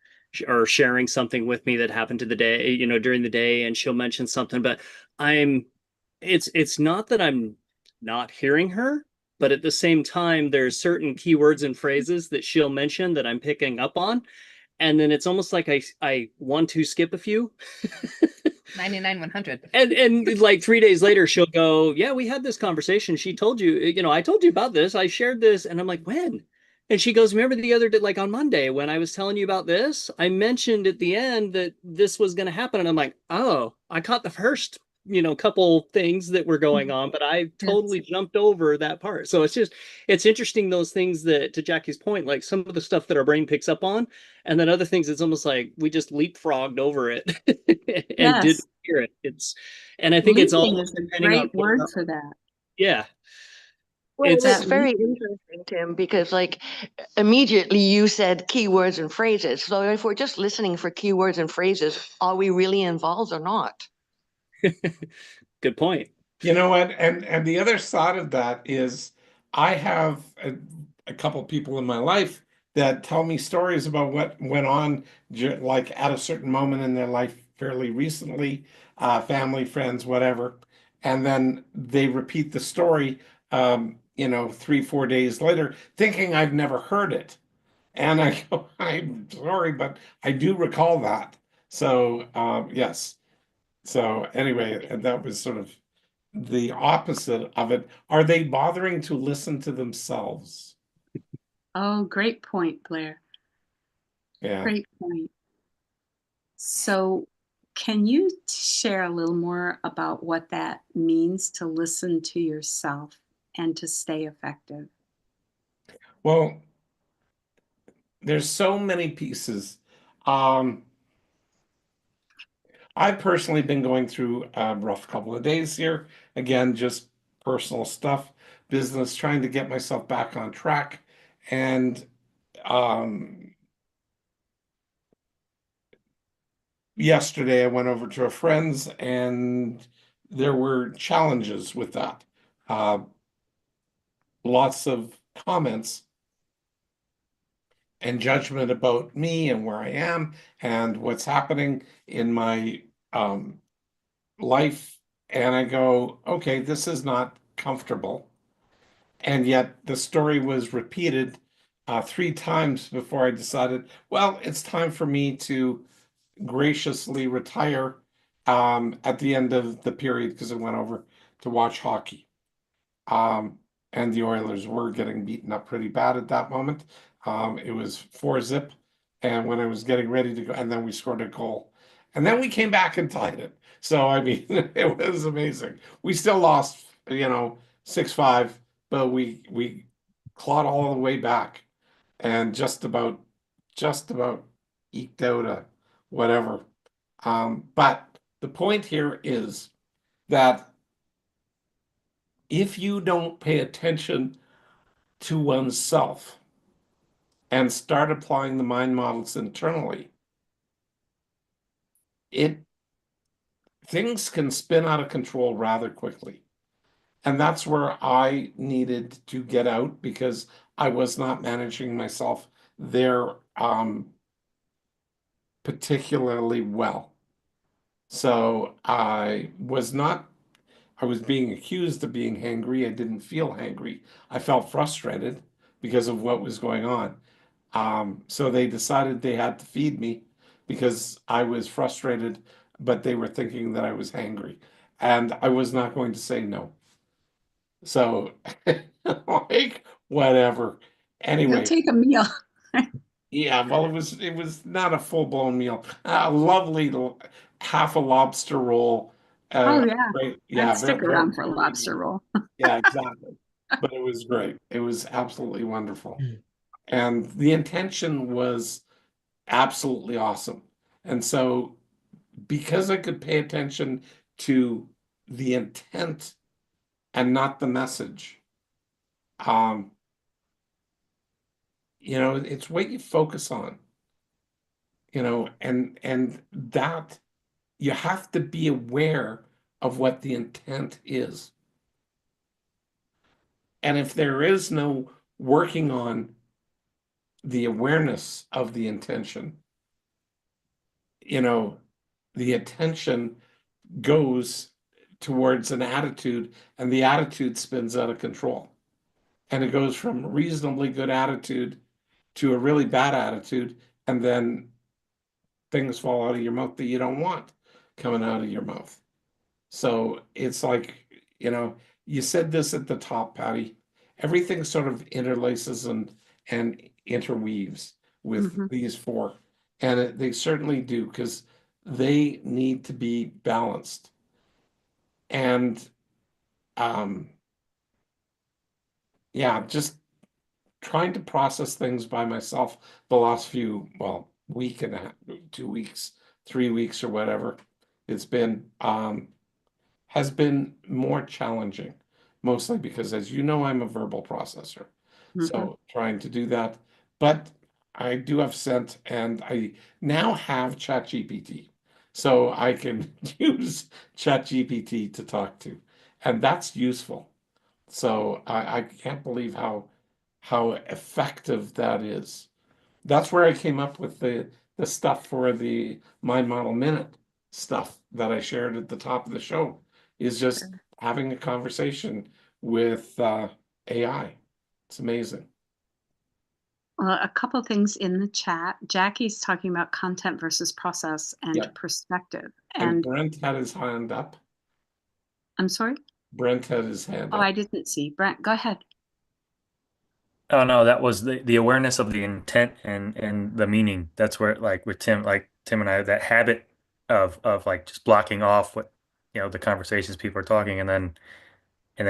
or sharing something with me that happened to the day, you know, during the day, and she'll mention something, but it's not that I'm not hearing her, but at the same time, there's certain keywords and phrases that she'll mention that I'm picking up on. And then it's almost like I want to skip a few. 99, 100. And like 3 days later, she'll go, yeah, we had this conversation. She told you, you know, I told you about this. I shared this. And I'm like, when? And she goes, remember the other day, like on Monday, when I was telling you about this, I mentioned at the end that this was going to happen. And I'm like, oh, I caught the first, you know, couple things that were going on, but I totally jumped over that part. So it's interesting, those things that, to Jackie's point, like some of the stuff that our brain picks up on, and then other things, it's almost like we just leapfrogged over it and Yes. didn't hear it. And I think it's all Leaping is a depending on great word for that. yeah. Well, It's it's very interesting, Tim, because like immediately you said keywords and phrases. So if we're just listening for keywords and phrases, are we really involved or not? good point. You know what? And the other side of that is I have a couple people in my life that tell me stories about what went on like at a certain moment in their life fairly recently, family, friends, whatever. And then they repeat the story, you know, 3, 4 days later, thinking I've never heard it. And I go, I'm sorry, but I do recall that. So, yes. So anyway, and that was sort of the opposite of it. Are they bothering to listen to themselves? Oh, great point, Blair. Yeah. Great point. So, can you share a little more about what that means to listen to yourself and to stay effective? Well, there's so many pieces. I've personally been going through a rough couple of days here. Again, just personal stuff, business, trying to get myself back on track. And yesterday I went over to a friend's and there were challenges with that. Lots of comments and judgment about me and where I am and what's happening in my life. And I go, okay, this is not comfortable. And yet the story was repeated 3 times before I decided, well, it's time for me to graciously retire at the end of the period because I went over to watch hockey. And the Oilers were getting beaten up pretty bad at that moment. It was 4-0. And when I was getting ready to go, and then we scored a goal. And then we came back and tied it. So, I mean, it was amazing. We still lost, you know, 6-5, but we clawed all the way back and just about eked out a whatever. But the point here is that if you don't pay attention to oneself and start applying the mind models internally, things can spin out of control rather quickly. And that's where I needed to get out because I was not managing myself there particularly well. So I was being accused of being hangry. I didn't feel hangry. I felt frustrated because of what was going on. So they decided they had to feed me because I was frustrated, but they were thinking that I was hangry. And I was not going to say no. So, like, whatever. You'll Anyway, take a meal. yeah, well, it was not a full-blown meal. Lovely half a lobster roll. Oh, yeah. Right, I'd yeah, stick very, around for a very lobster good. roll. Yeah, exactly. But it was great. It was absolutely wonderful. And the intention was absolutely awesome. And so because I could pay attention to the intent and not the message, you know, it's what you focus on. and that you have to be aware of what the intent is. And if there is no working on the awareness of the intention, the attention goes towards an attitude, and the attitude spins out of control. And it goes from a reasonably good attitude to a really bad attitude, and then things fall out of your mouth that you don't want coming out of your mouth. So it's like, you said this at the top, Patty. Everything sort of interlaces and interweaves with Mhm. these four. And they certainly do, because they need to be balanced. And yeah, just trying to process things by myself the last week and 2 weeks, 3 weeks, or whatever it's been, has been more challenging, mostly because, as you know, I'm a verbal processor. So trying to do that, but I do have sent, and I now have ChatGPT, so I can use ChatGPT to talk to, and that's useful. So I can't believe how effective that is. That's where I came up with the stuff for the Mind Model Minute stuff that I shared at the top of the show, is just having a conversation with AI. It's amazing. Well, a couple things in the chat. Jackie's talking about content versus process and Yeah. perspective. And And Brent had his hand up. I'm sorry? Brent had his hand Oh, up. I didn't see. Brent, go ahead. Oh no, that was the awareness of the intent and the meaning. That's where, like with Tim, and I, that habit of like just blocking off what the conversations people are talking, and then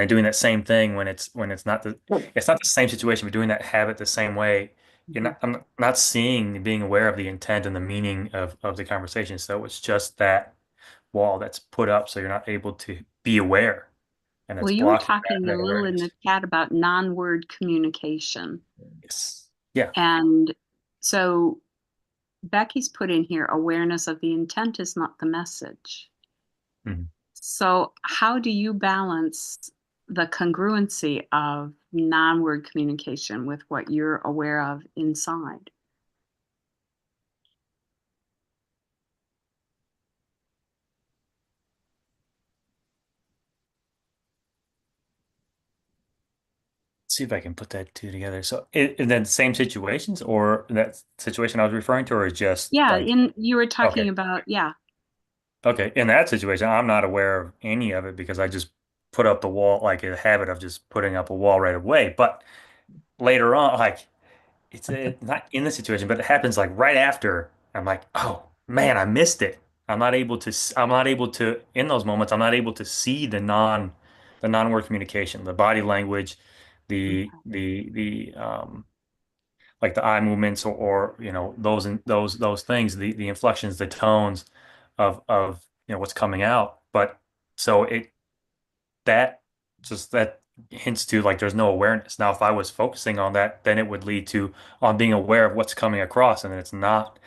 doing that same thing when it's not the same situation, but doing that habit the same way. I'm not seeing, being aware of the intent and the meaning of the conversation. So it's just that wall that's put up, so you're not able to be aware, and Well, it's you were blocking talking a that little in awareness. the chat about non-word communication. Yes. Yeah. And so Becky's put in here, awareness of the intent is not the message. Mhm. So how do you balance the congruency of non-word communication with what you're aware of inside? See if I can put that two together. So, and then same situations, or that situation I was referring to, or just Yeah, like, you were talking okay, about, yeah. okay. In that situation, I'm not aware of any of it because I just put up the wall, like a habit of just putting up a wall right away. But later on, like it's not in the situation, but it happens like right after. I'm like, oh man, I missed it. I'm not able to, in those moments, I'm not able to see the non-word communication, the body language, the like the eye movements, or those things, the inflections, the tones of what's coming out. But so that that hints to, like, there's no awareness. Now, if I was focusing on that, then it would lead to on being aware of what's coming across, and that's not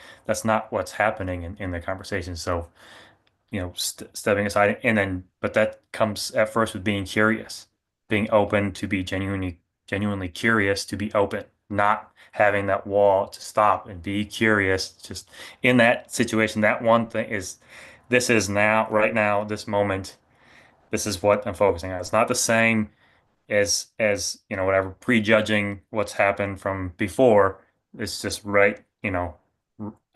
what's happening in the conversation. So stepping aside, and then, but that comes at first with being curious, being open to be genuinely curious, to be open, not having that wall, to stop and be curious. Just in that situation, that one thing is, this is now, right now, this moment, this is what I'm focusing on. It's not the same as whatever, prejudging what's happened from before. It's just right,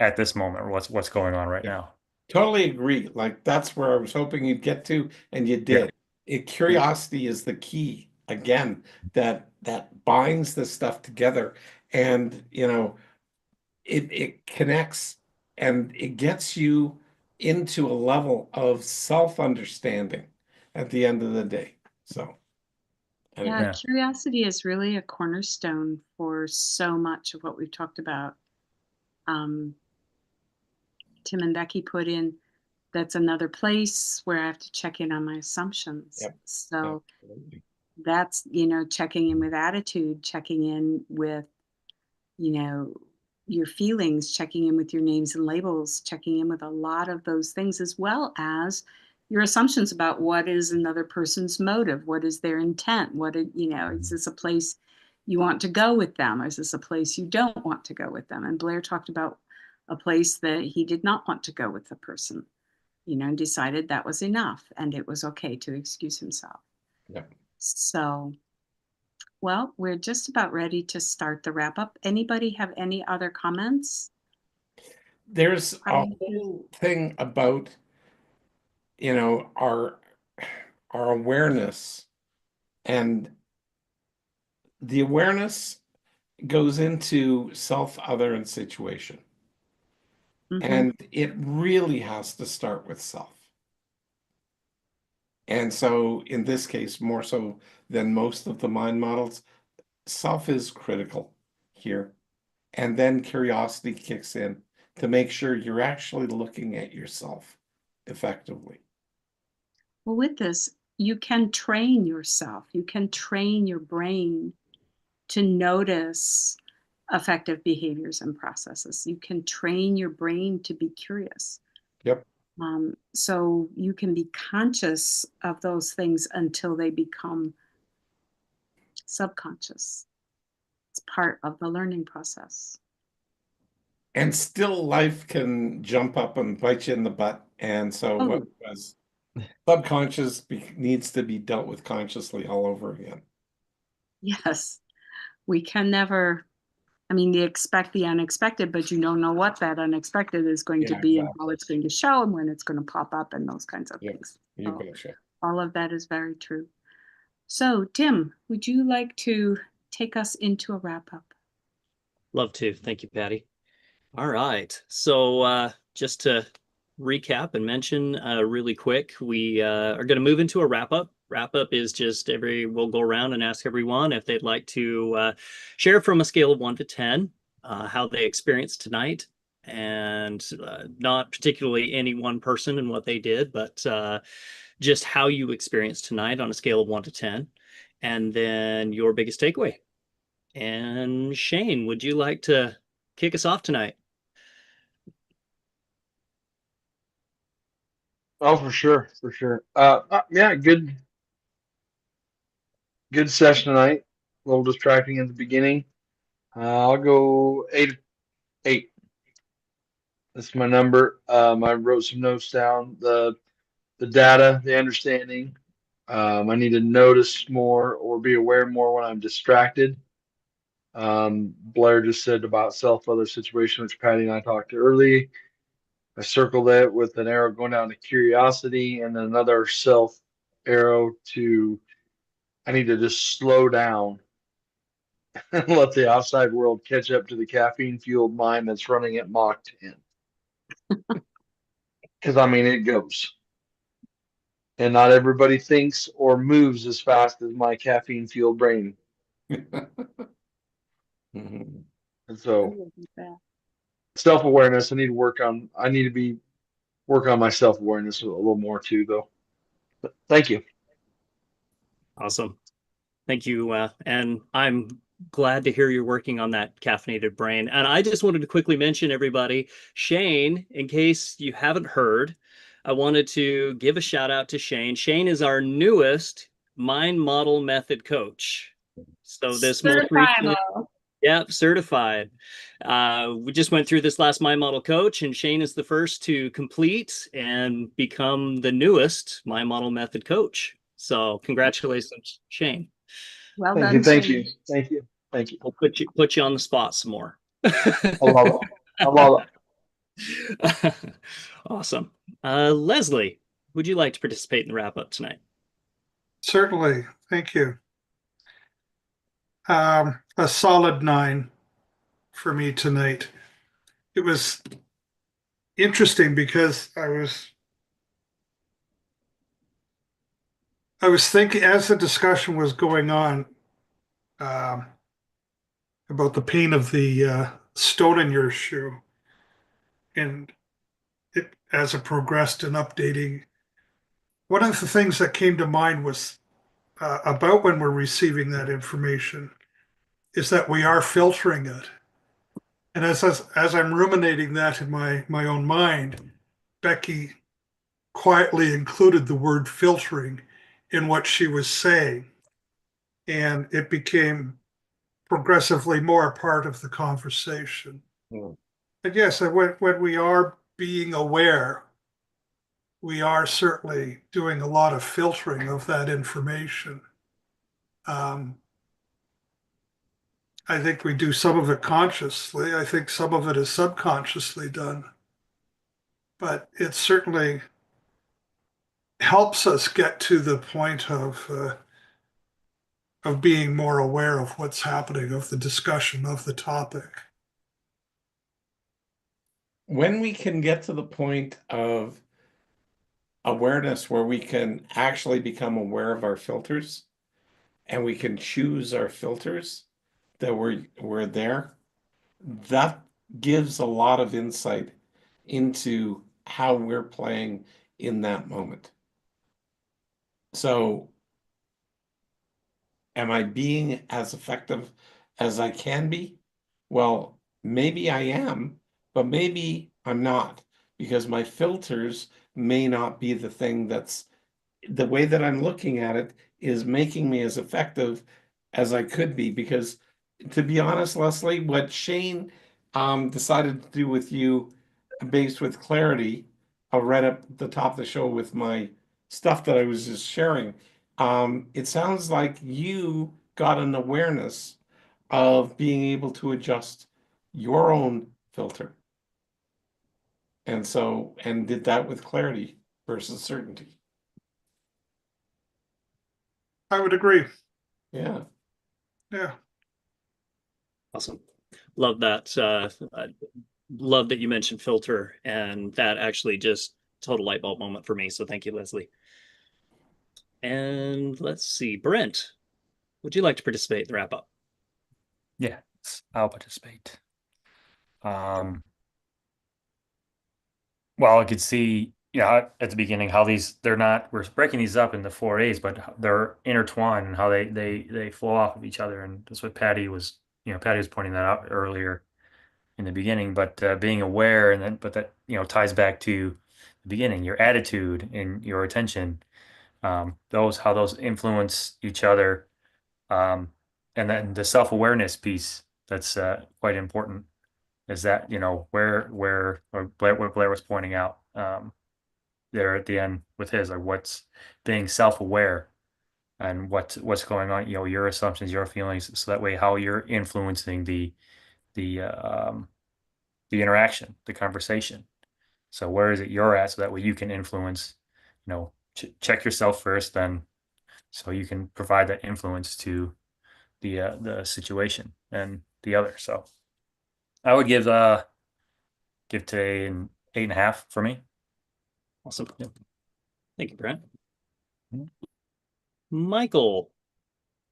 at this moment, what's going on right now. Totally agree. Like, that's where I was hoping you'd get to, and you Yeah. did. Curiosity is the key again, that binds this stuff together, and it connects, and it gets you into a level of self-understanding at the end of the day. So Yeah, anyway, Yeah. curiosity is really a cornerstone for so much of what we've talked about. Tim and Becky put in, that's another place where I have to check in on my assumptions. yep, So absolutely. that's, checking in with attitude, checking in with, you know, your feelings, checking in with your names and labels, checking in with a lot of those things, as well as your assumptions about what is another person's motive, what is their intent, is this a place you want to go with them, or is this a place you don't want to go with them? And Blair talked about a place that he did not want to go with the person, and decided that was enough and it was okay to excuse himself. Yeah. So, well, we're just about ready to start the wrap up. Anybody have any other comments? There's a whole thing about, our awareness, and the awareness goes into self, other, and situation. And it really has to start with self. And so in this case, more so than most of the mind models, self is critical here. And then curiosity kicks in to make sure you're actually looking at yourself effectively. Well, with this, you can train yourself. You can train your brain to notice effective behaviors and processes. You can train your brain to be curious. Yep. So you can be conscious of those things until they become subconscious. It's part of the learning process. And still life can jump up and bite you in the butt. And so what was subconscious needs to be dealt with consciously all over again. Yes. We can never, expect the unexpected, but you don't know what that unexpected is going to be and how it's going to show and when it's going to pop up and those kinds of things. You betcha. All of that is very true. So, Tim, would you like to take us into a wrap up? Love to. Thank you, Patty. All right. So just to recap and mention really quick, we are going to move into a wrap up. Wrap up is just we'll go around and ask everyone if they'd like to share from a scale of 1 to 10 how they experienced tonight, and not particularly any one person and what they did, but just how you experienced tonight on a scale of 1 to 10, and then your biggest takeaway. And Shane, would you like to kick us off tonight? Oh, for sure. Yeah, good session tonight. A little distracting at the beginning. I'll go 8. That's my number. I wrote some notes down. The data, the understanding. I need to notice more or be aware more when I'm distracted. Blair just said about self-other situation, which Patty and I talked to early. I circled it with an arrow going down to curiosity, and then another self arrow to I need to just slow down and let the outside world catch up to the caffeine fueled mind that's running at Mach 10. Because it goes. And not everybody thinks or moves as fast as my caffeine fueled brain. And so self-awareness, I need to work on my self-awareness a little more too, though. But thank you. Awesome. Thank you. And I'm glad to hear you're working on that caffeinated brain. And I just wanted to quickly mention, everybody, Shane, in case you haven't heard, I wanted to give a shout out to Shane. Shane is our newest mind model method coach. So this most recently, certified. We just went through this last mind model coach, and Shane is the first to complete and become the newest mind model method coach. So congratulations, Shane. Well done. Thank you. I'll put you on the spot some more. I love it. Awesome. Leslie, would you like to participate in the wrap up tonight? Certainly. Thank you. A solid 9 for me tonight. It was interesting because I was thinking as the discussion was going on about the pain of the stone in your shoe, and it as it progressed in updating. One of the things that came to mind was about when we're receiving that information is that we are filtering it. And as I'm ruminating that in my own mind, Becky quietly included the word filtering in what she was saying. And it became progressively more a part of the conversation. Mm. And yes, when we are being aware, we are certainly doing a lot of filtering of that information. I think we do some of it consciously. I think some of it is subconsciously done. But it certainly helps us get to the point of being more aware of what's happening, of the discussion, of the topic. When we can get to the point of awareness where we can actually become aware of our filters and we can choose our filters that we're there, that gives a lot of insight into how we're playing in that moment. So, am I being as effective as I can be? Well, maybe I am, but maybe I'm not, because my filters may not be the thing that's the way that I'm looking at it is making me as effective as I could be. Because to be honest, Leslie, what Shane decided to do with you, based with clarity, right up the top of the show with my stuff that I was just sharing, it sounds like you got an awareness of being able to adjust your own filter. And so, and did that with clarity versus certainty. I would agree. Yeah. Yeah. Awesome. Love that. I love that you mentioned filter, and that actually just total light bulb moment for me. So thank you, Leslie. And let's see, Brent, would you like to participate in the wrap up? Yeah, I'll participate. Well, I could see, yeah, at the beginning how we're breaking these up into 4As, but they're intertwined and how they flow off of each other. And that's what Patty was pointing that out earlier in the beginning, but being aware but that, ties back to the beginning, your attitude and your attention, how those influence each other. And then the self-awareness piece, that's quite important, is that, what Blair was pointing out there at the end with his, like what's being self-aware and what's going on, your assumptions, your feelings, so that way how you're influencing the interaction, the conversation. So where is it you're at, so that way you can influence, check yourself first, then so you can provide that influence to the situation and the other. So I would give today an 8.5 for me. Awesome. Yep. Thank you, Brent. Mhm. Michael,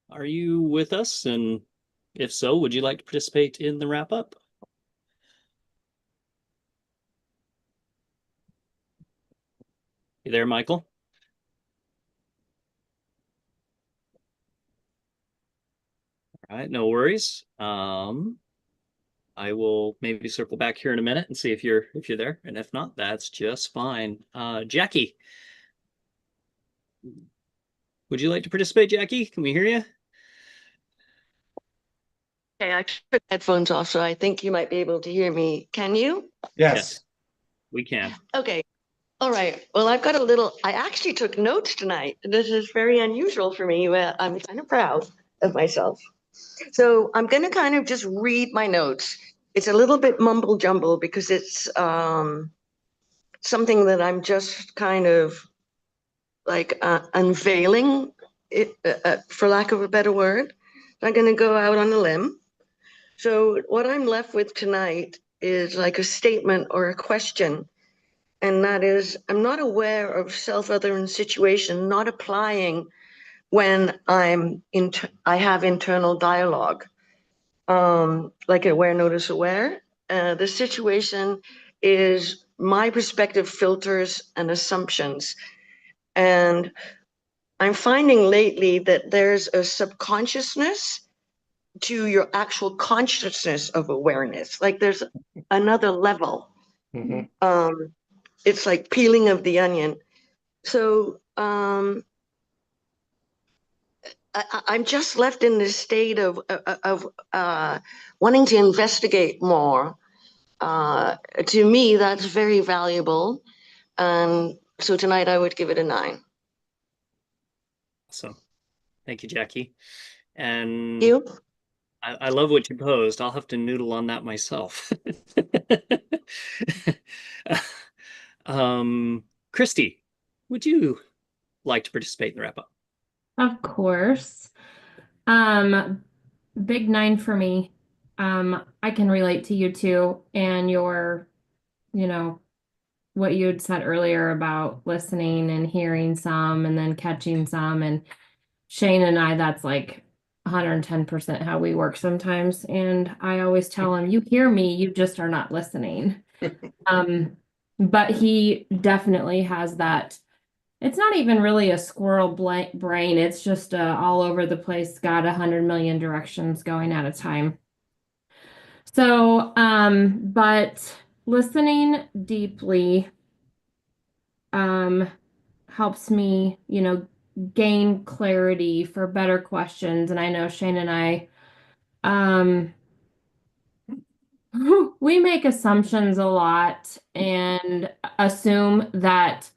are you with us? And if so, would you like to participate in the wrap up? You there, Michael? All right, no worries. I will maybe circle back here in a minute and see if you're there, and if not, that's just fine. Jackie, would you like to participate, Jackie? Can we hear you? Okay, I took headphones off, so I think you might be able to hear me. Can you? Yes. We can. Okay. All right. Well, I actually took notes tonight. This is very unusual for me. I'm kind of proud of myself. So I'm going to kind of just read my notes. It's a little bit mumble jumble because it's something that I'm just kind of like unveiling, for lack of a better word. I'm going to go out on a limb. So what I'm left with tonight is like a statement or a question. And that is, I'm not aware of self-othering situation, not applying when I have internal dialogue, like aware, notice, aware. The situation is my perspective, filters, and assumptions. And I'm finding lately that there's a subconsciousness to your actual consciousness of awareness. Like there's another level. Mhm. It's like peeling of the onion. So I'm just left in this state of wanting to investigate more. To me, that's very valuable. And so tonight I would give it a 9. So thank you, Jackie. And You? I love what you posed. I'll have to noodle on that myself. Christy, would you like to participate in the wrap up? Of course. Big 9 for me. I can relate to you too, and your, what you had said earlier about listening and hearing some and then catching some. And Shane and I, that's like 110% how we work sometimes. And I always tell him, you hear me, you just are not listening. But he definitely has that. It's not even really a squirrel brain. It's just all over the place, got 100 million directions going at a time. So, but listening deeply helps me, gain clarity for better questions. And I know Shane and I, we make assumptions a lot and assume that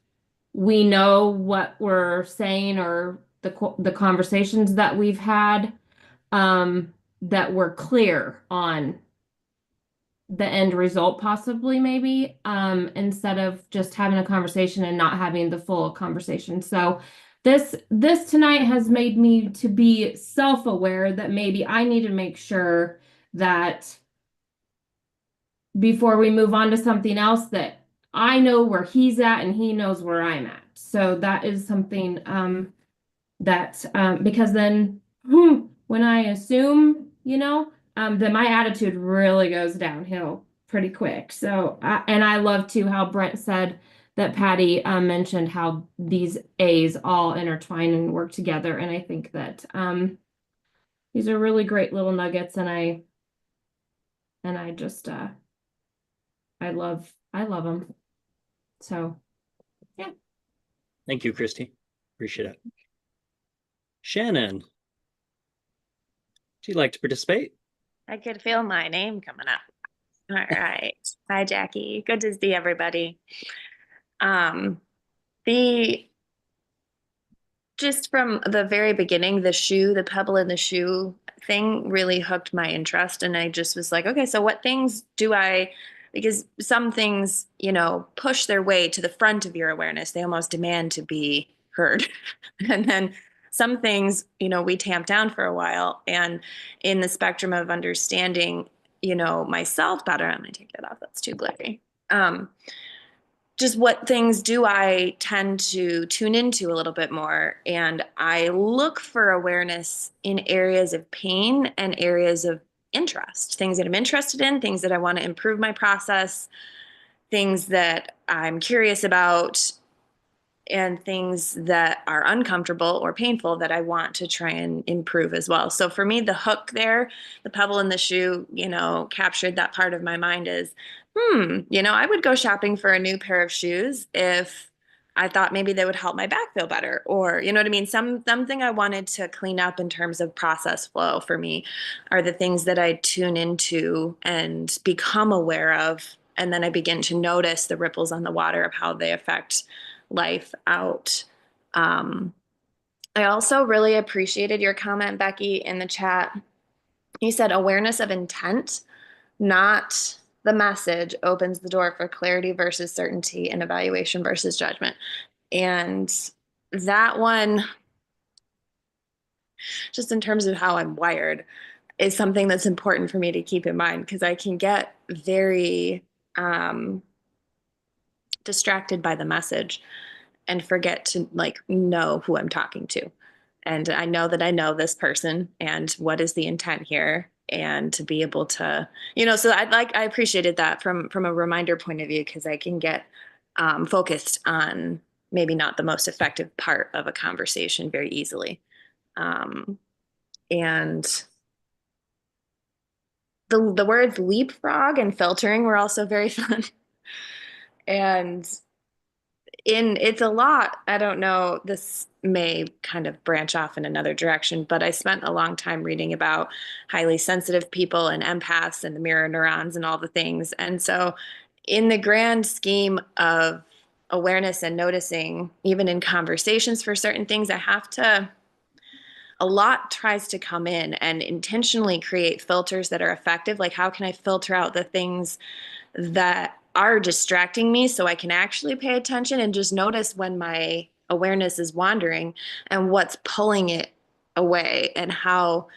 we know what we're saying or the conversations that we've had, that we're clear on the end result possibly maybe, instead of just having a conversation and not having the full conversation. So this tonight has made me to be self-aware that maybe I need to make sure that before we move on to something else that I know where he's at and he knows where I'm at. So that is something that because then when I assume, then my attitude really goes downhill pretty quick. So and I love too how Brent said that Patty mentioned how these A's all intertwine and work together, and I think that these are really great little nuggets, and I just I love them. So yeah. Thank you, Christy. Appreciate it. Shannon, would you like to participate? I could feel my name coming up. All right. Hi, Jackie. Good to see everybody. The just from the very beginning, the pebble in the shoe thing really hooked my interest. And I just was like, okay, so what things because some things, push their way to the front of your awareness. They almost demand to be heard. And then some things, we tamp down for a while. And in the spectrum of understanding, myself better, I'm going to take that off. That's too glary. Just what things do I tend to tune into a little bit more? And I look for awareness in areas of pain and areas of interest, things that I'm interested in, things that I want to improve my process, things that I'm curious about, and things that are uncomfortable or painful that I want to try and improve as well. So for me, the hook there, the pebble in the shoe, captured that part of my mind is, I would go shopping for a new pair of shoes if I thought maybe they would help my back feel better, or, you know what I mean? Something I wanted to clean up in terms of process flow for me are the things that I tune into and become aware of. And then I begin to notice the ripples on the water of how they affect life out. I also really appreciated your comment, Becky, in the chat. You said awareness of intent, not the message, opens the door for clarity versus certainty and evaluation versus judgment. And that one, just in terms of how I'm wired, is something that's important for me to keep in mind, because I can get very distracted by the message and forget to know who I'm talking to. And I know that I know this person and what is the intent here, and to be able to, so I appreciated that from a reminder point of view, because I can get focused on maybe not the most effective part of a conversation very easily. And the words leapfrog and filtering were also very fun. And it's a lot. I don't know, this may kind of branch off in another direction, but I spent a long time reading about highly sensitive people and empaths and the mirror neurons and all the things. And so in the grand scheme of awareness and noticing, even in conversations for certain things, a lot tries to come in and intentionally create filters that are effective. Like, how can I filter out the things that are distracting me so I can actually pay attention and just notice when my awareness is wandering and what's pulling it away, and how,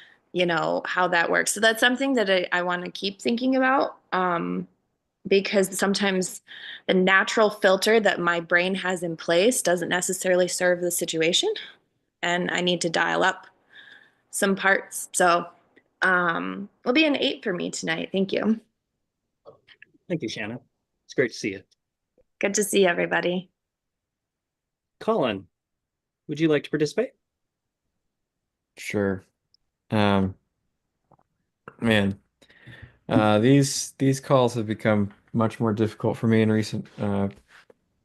how that works. So that's something that I want to keep thinking about, because sometimes the natural filter that my brain has in place doesn't necessarily serve the situation, and I need to dial up some parts. So it'll be an 8 for me tonight. Thank you. Thank you, Shannon. It's great to see you. Good to see everybody. Colin, would you like to participate? Sure. Man, these calls have become much more difficult for me in recent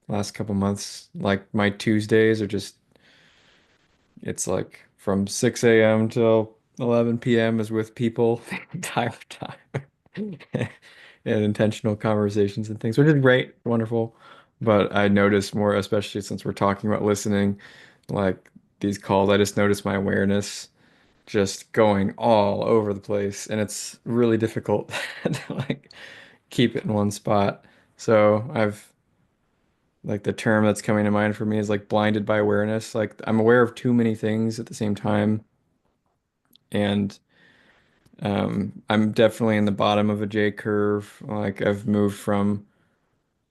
last couple months. Like my Tuesdays are just, it's like from 6 a.m. till 11 p.m. is with people the entire time. And intentional conversations and things, which is great, wonderful. But I notice more, especially since we're talking about listening, like these calls, I just notice my awareness just going all over the place, and it's really difficult to like keep it in one spot. So I've like the term that's coming to mind for me is like blinded by awareness. Like I'm aware of too many things at the same time, and I'm definitely in the bottom of a J curve. Like I've moved from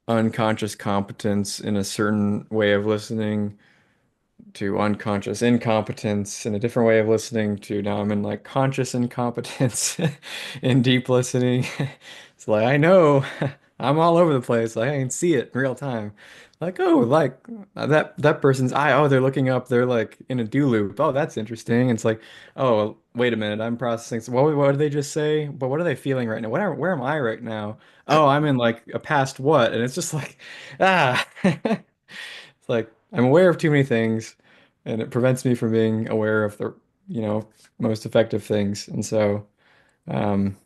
unconscious competence in a certain way of listening to unconscious incompetence in a different way of listening to now I'm in like conscious incompetence in deep listening. It's like I know I'm all over the place. Like I can see it in real time. Like, oh, like that person's eye. Oh, they're looking up. They're like in a do loop. Oh, that's interesting. It's like, oh, wait a minute. I'm processing. So what did they just say? But what are they feeling right now? Where am I right now? Oh, I'm in like a past what? And it's just like, ah. It's like I'm aware of too many things, and it prevents me from being aware of the, you know, most effective things. And so, um,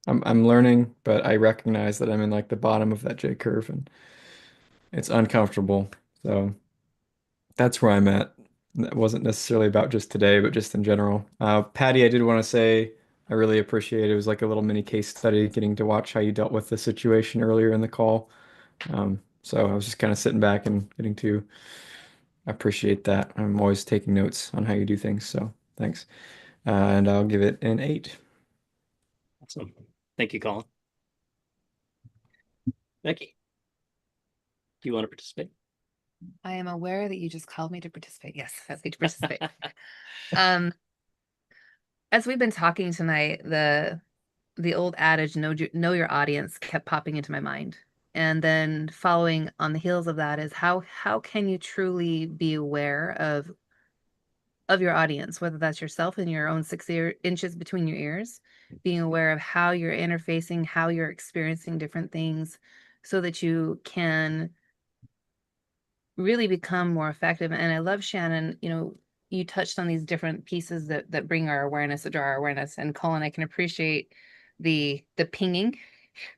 I'm learning, but I recognize that I'm in like the bottom of that J curve, and it's uncomfortable. So that's where I'm at. That wasn't necessarily about just today, but just in general. Patty, I did want to say I really appreciate it. It was like a little mini case study getting to watch how you dealt with the situation earlier in the call. So I was just kind of sitting back and getting to appreciate that. I'm always taking notes on how you do things. So thanks. And I'll give it an 8. Awesome. Thank you, Colin. Becky, do you want to participate? I am aware that you just called me to participate. Yes, I'd like to participate. Um, as we've been talking tonight, the old adage, know your audience, kept popping into my mind. And then following on the heels of that is how can you truly be aware of your audience, whether that's yourself and your own 6 inches between your ears, being aware of how you're interfacing, how you're experiencing different things, so that you can really become more effective. And I love, Shannon, you touched on these different pieces that bring our awareness, that draw our awareness. And Colin, I can appreciate the pinging,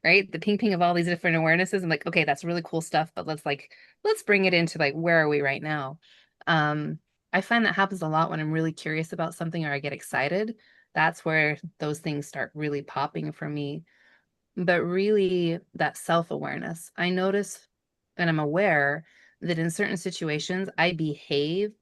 right? The ping of all these different awarenesses. I'm like, okay, that's really cool stuff, but let's bring it into like, where are we right now? I find that happens a lot when I'm really curious about something or I get excited. That's where those things start really popping for me. But really, that self-awareness. I notice and I'm aware that in certain situations, I behave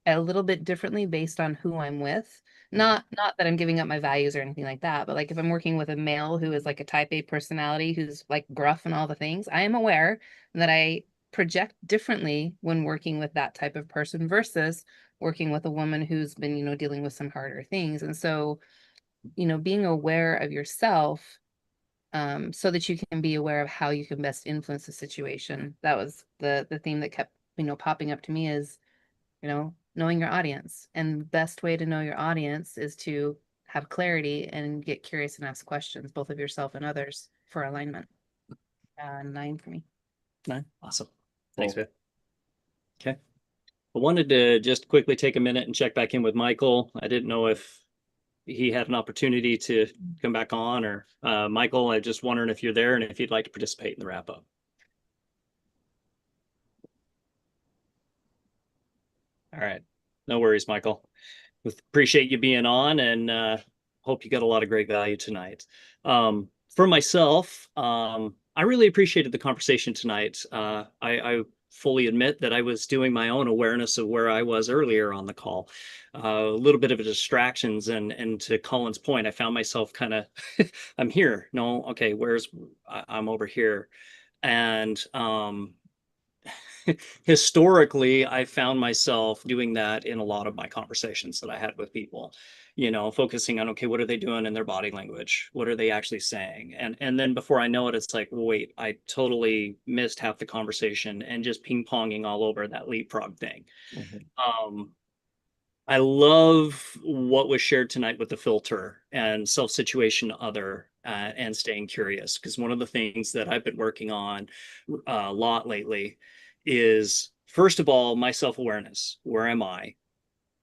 a little bit differently based on who I'm with. Not that I'm giving up my values or anything like that, but like if I'm working with a male who is like a type A personality, who's like gruff and all the things, I am aware that I project differently when working with that type of person versus working with a woman who's been, dealing with some harder things. And so, being aware of yourself, so that you can be aware of how you can best influence the situation. That was the theme that kept, popping up to me is, knowing your audience. And the best way to know your audience is to have clarity and get curious and ask questions, both of yourself and others, for alignment. 9 for me. 9. Awesome. Thanks, Viv. Okay. I wanted to just quickly take a minute and check back in with Michael. I didn't know if he had an opportunity to come back on, or Michael, I just wondering if you're there and if you'd like to participate in the wrap up. All right. No worries, Michael. Appreciate you being on, and hope you got a lot of great value tonight. For myself, I really appreciated the conversation tonight. I fully admit that I was doing my own awareness of where I was earlier on the call. A little bit of a distractions, and to Colin's point, I found myself kind of, I'm here. No, okay, I'm over here. And historically, I found myself doing that in a lot of my conversations that I had with people, focusing on, okay, what are they doing in their body language? What are they actually saying? And then before I know it, it's like, well, wait, I totally missed half the conversation and just ping-ponging all over that leapfrog thing. I love what was shared tonight with the filter and self-situation other, and staying curious, because one of the things that I've been working on a lot lately is, first of all, my self-awareness. Where am I?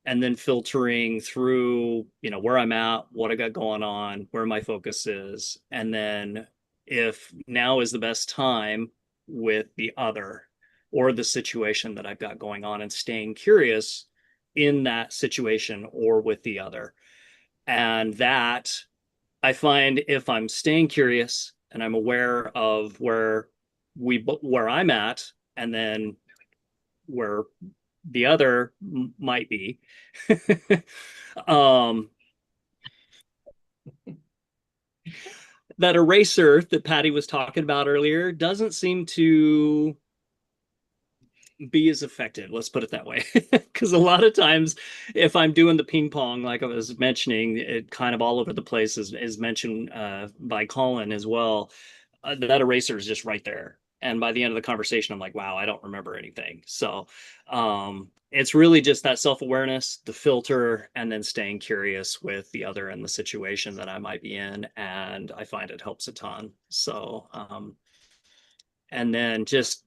And then filtering through, where I'm at, what I got going on, where my focus is. And then if now is the best time with the other or the situation that I've got going on, and staying curious in that situation or with the other. And that, I find, if I'm staying curious and I'm aware of where I'm at, and then where the other might be, that eraser that Patty was talking about earlier doesn't seem to be as effective. Let's put it that way. Because a lot of times, if I'm doing the ping pong, like I was mentioning, it kind of all over the place is mentioned by Colin as well. That eraser is just right there. And by the end of the conversation, I'm like, wow, I don't remember anything. So it's really just that self-awareness, the filter, and then staying curious with the other and the situation that I might be in. And I find it helps a ton. So, and then just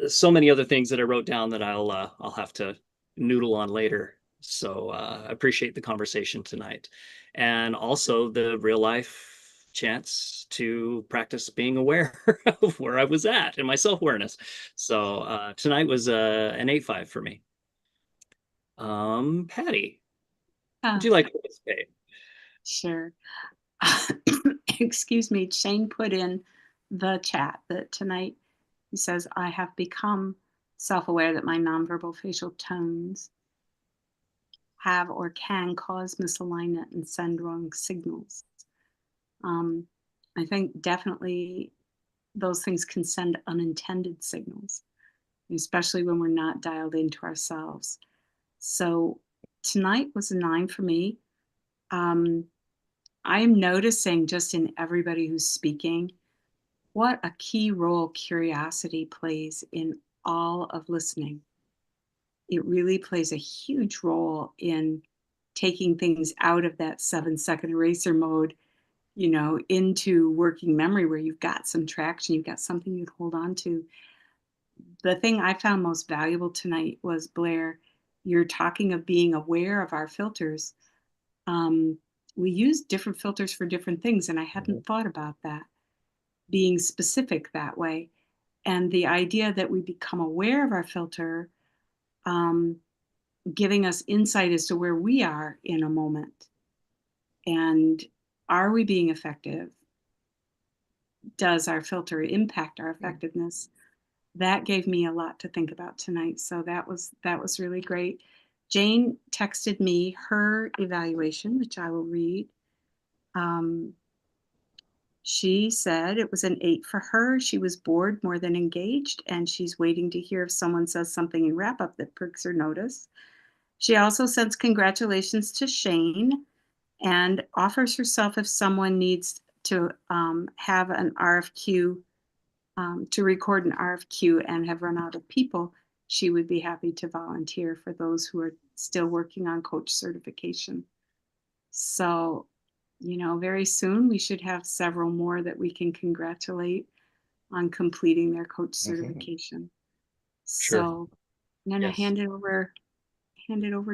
so many other things that I wrote down that I'll have to noodle on later. So I appreciate the conversation tonight, and also the real life chance to practice being aware of where I was at and my self-awareness. So tonight was an 8-5 for me. Patty, would you like to participate? Sure. Excuse me. Shane put in the chat that tonight, he says, I have become self-aware that my nonverbal facial tones have or can cause misalignment and send wrong signals. I think definitely those things can send unintended signals, especially when we're not dialed into ourselves. So tonight was a 9 for me. I'm noticing just in everybody who's speaking what a key role curiosity plays in all of listening. It really plays a huge role in taking things out of that 7-second eraser mode, into working memory, where you've got some traction, you've got something you'd hold on to. The thing I found most valuable tonight was, Blair, you're talking of being aware of our filters. We use different filters for different things, and I hadn't thought about that, being specific that way. And the idea that we become aware of our filter, giving us insight as to where we are in a moment. And are we being effective? Does our filter impact our effectiveness? That gave me a lot to think about tonight. So that was really great. Jane texted me her evaluation, which I will read. She said it was an 8 for her. She was bored more than engaged, and she's waiting to hear if someone says something in wrap up that perks her notice. She also sends congratulations to Shane and offers herself if someone needs to have an RFQ, to record an RFQ and have run out of people. She would be happy to volunteer for those who are still working on coach certification. So you know, very soon we should have several more that we can congratulate on completing their coach certification. Sure. So I'm gonna Yes. hand it over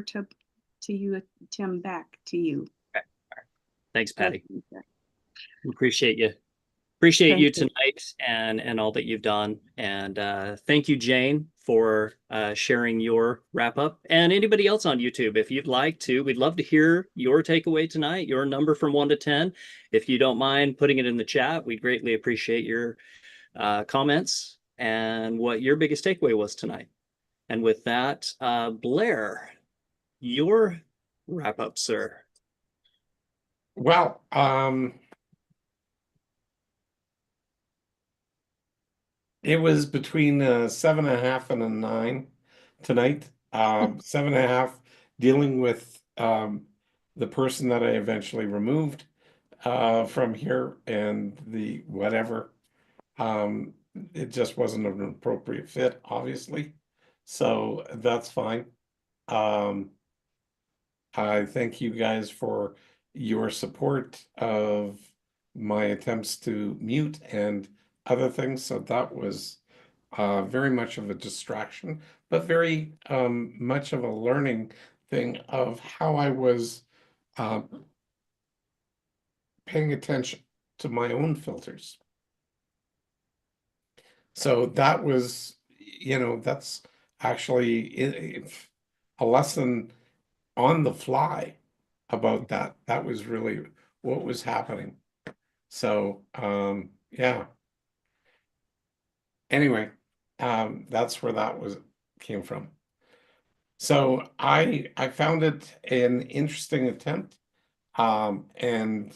to you, Tim, back to you. Okay. All right. Thanks, Patty. Okay. Appreciate you. Appreciate Thank you you. tonight and all that you've done. And thank you, Jane, for sharing your wrap up. And anybody else on YouTube, if you'd like to, we'd love to hear your takeaway tonight, your number from 1 to 10. If you don't mind putting it in the chat, we'd greatly appreciate your comments and what your biggest takeaway was tonight. And with that, Blair, your wrap up, sir. Well, it was between 7.5 and a 9 tonight. 7.5, dealing with the person that I eventually removed from here, and the whatever. It just wasn't an appropriate fit, obviously. So that's fine. I thank you guys for your support of my attempts to mute and other things. So that was very much of a distraction, but very much of a learning thing of how I was paying attention to my own filters. So that was, that's actually a lesson on the fly about that. That was really what was happening. So, yeah. Anyway, that's where that came from. So I found it an interesting attempt, and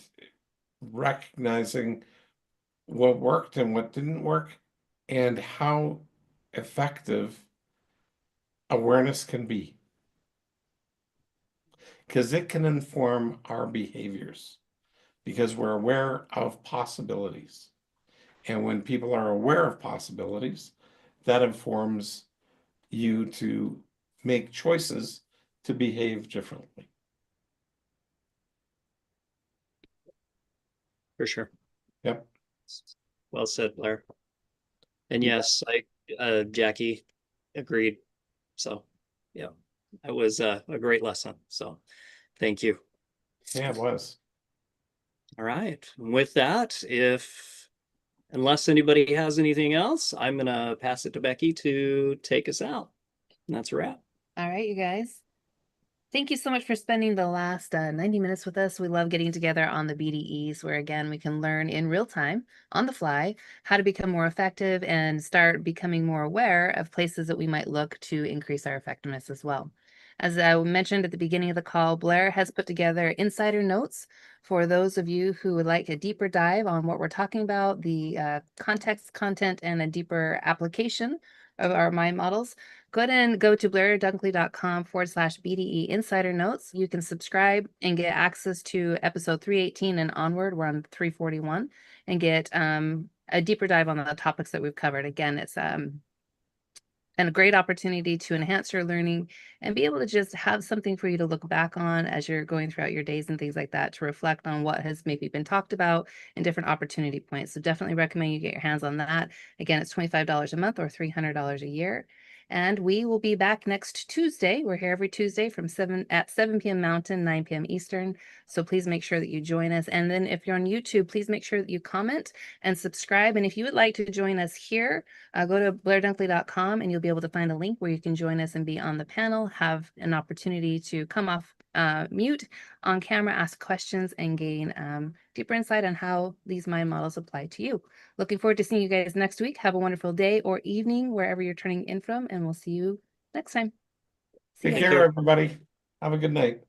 recognizing what worked and what didn't work, and how effective awareness can be, because it can inform our behaviors, because we're aware of possibilities. And when people are aware of possibilities, that informs you to make choices to behave differently. For sure. Yep. Well said, Blair. And yes, Jackie agreed. So, yeah, that was a great lesson. So, thank you. Yeah, it was. All right. With that, unless anybody has anything else, I'm gonna pass it to Becky to take us out. And that's a wrap. All right, you guys. Thank you so much for spending the last 90 minutes with us. We love getting together on the BDEs, where again, we can learn in real time, on the fly, how to become more effective and start becoming more aware of places that we might look to increase our effectiveness as well. As I mentioned at the beginning of the call, Blair has put together insider notes for those of you who would like a deeper dive on what we're talking about, the context, content, and a deeper application of our mind models. Go ahead and go to blairdunkleydom/BDE insider notes. You can subscribe and get access to episode 318 and onward. We're on 341, and get a deeper dive on the topics that we've covered. Again, it's and a great opportunity to enhance your learning and be able to just have something for you to look back on as you're going throughout your days and things like that, to reflect on what has maybe been talked about and different opportunity points. So definitely recommend you get your hands on that. Again, it's $25 a month or $300 a year. And we will be back next Tuesday. We're here every Tuesday from 7 p.m. Mountain, 9 p.m. Eastern. So please make sure that you join us. And then if you're on YouTube, please make sure that you comment and subscribe. And if you would like to join us here, go to blairdunkleyd.com and you'll be able to find a link where you can join us and be on the panel, have an opportunity to come off mute on camera, ask questions, and gain deeper insight on how these mind models apply to you. Looking forward to seeing you guys next week. Have a wonderful day or evening wherever you're turning in from, and we'll see you next time. Take care, everybody. Have a good night.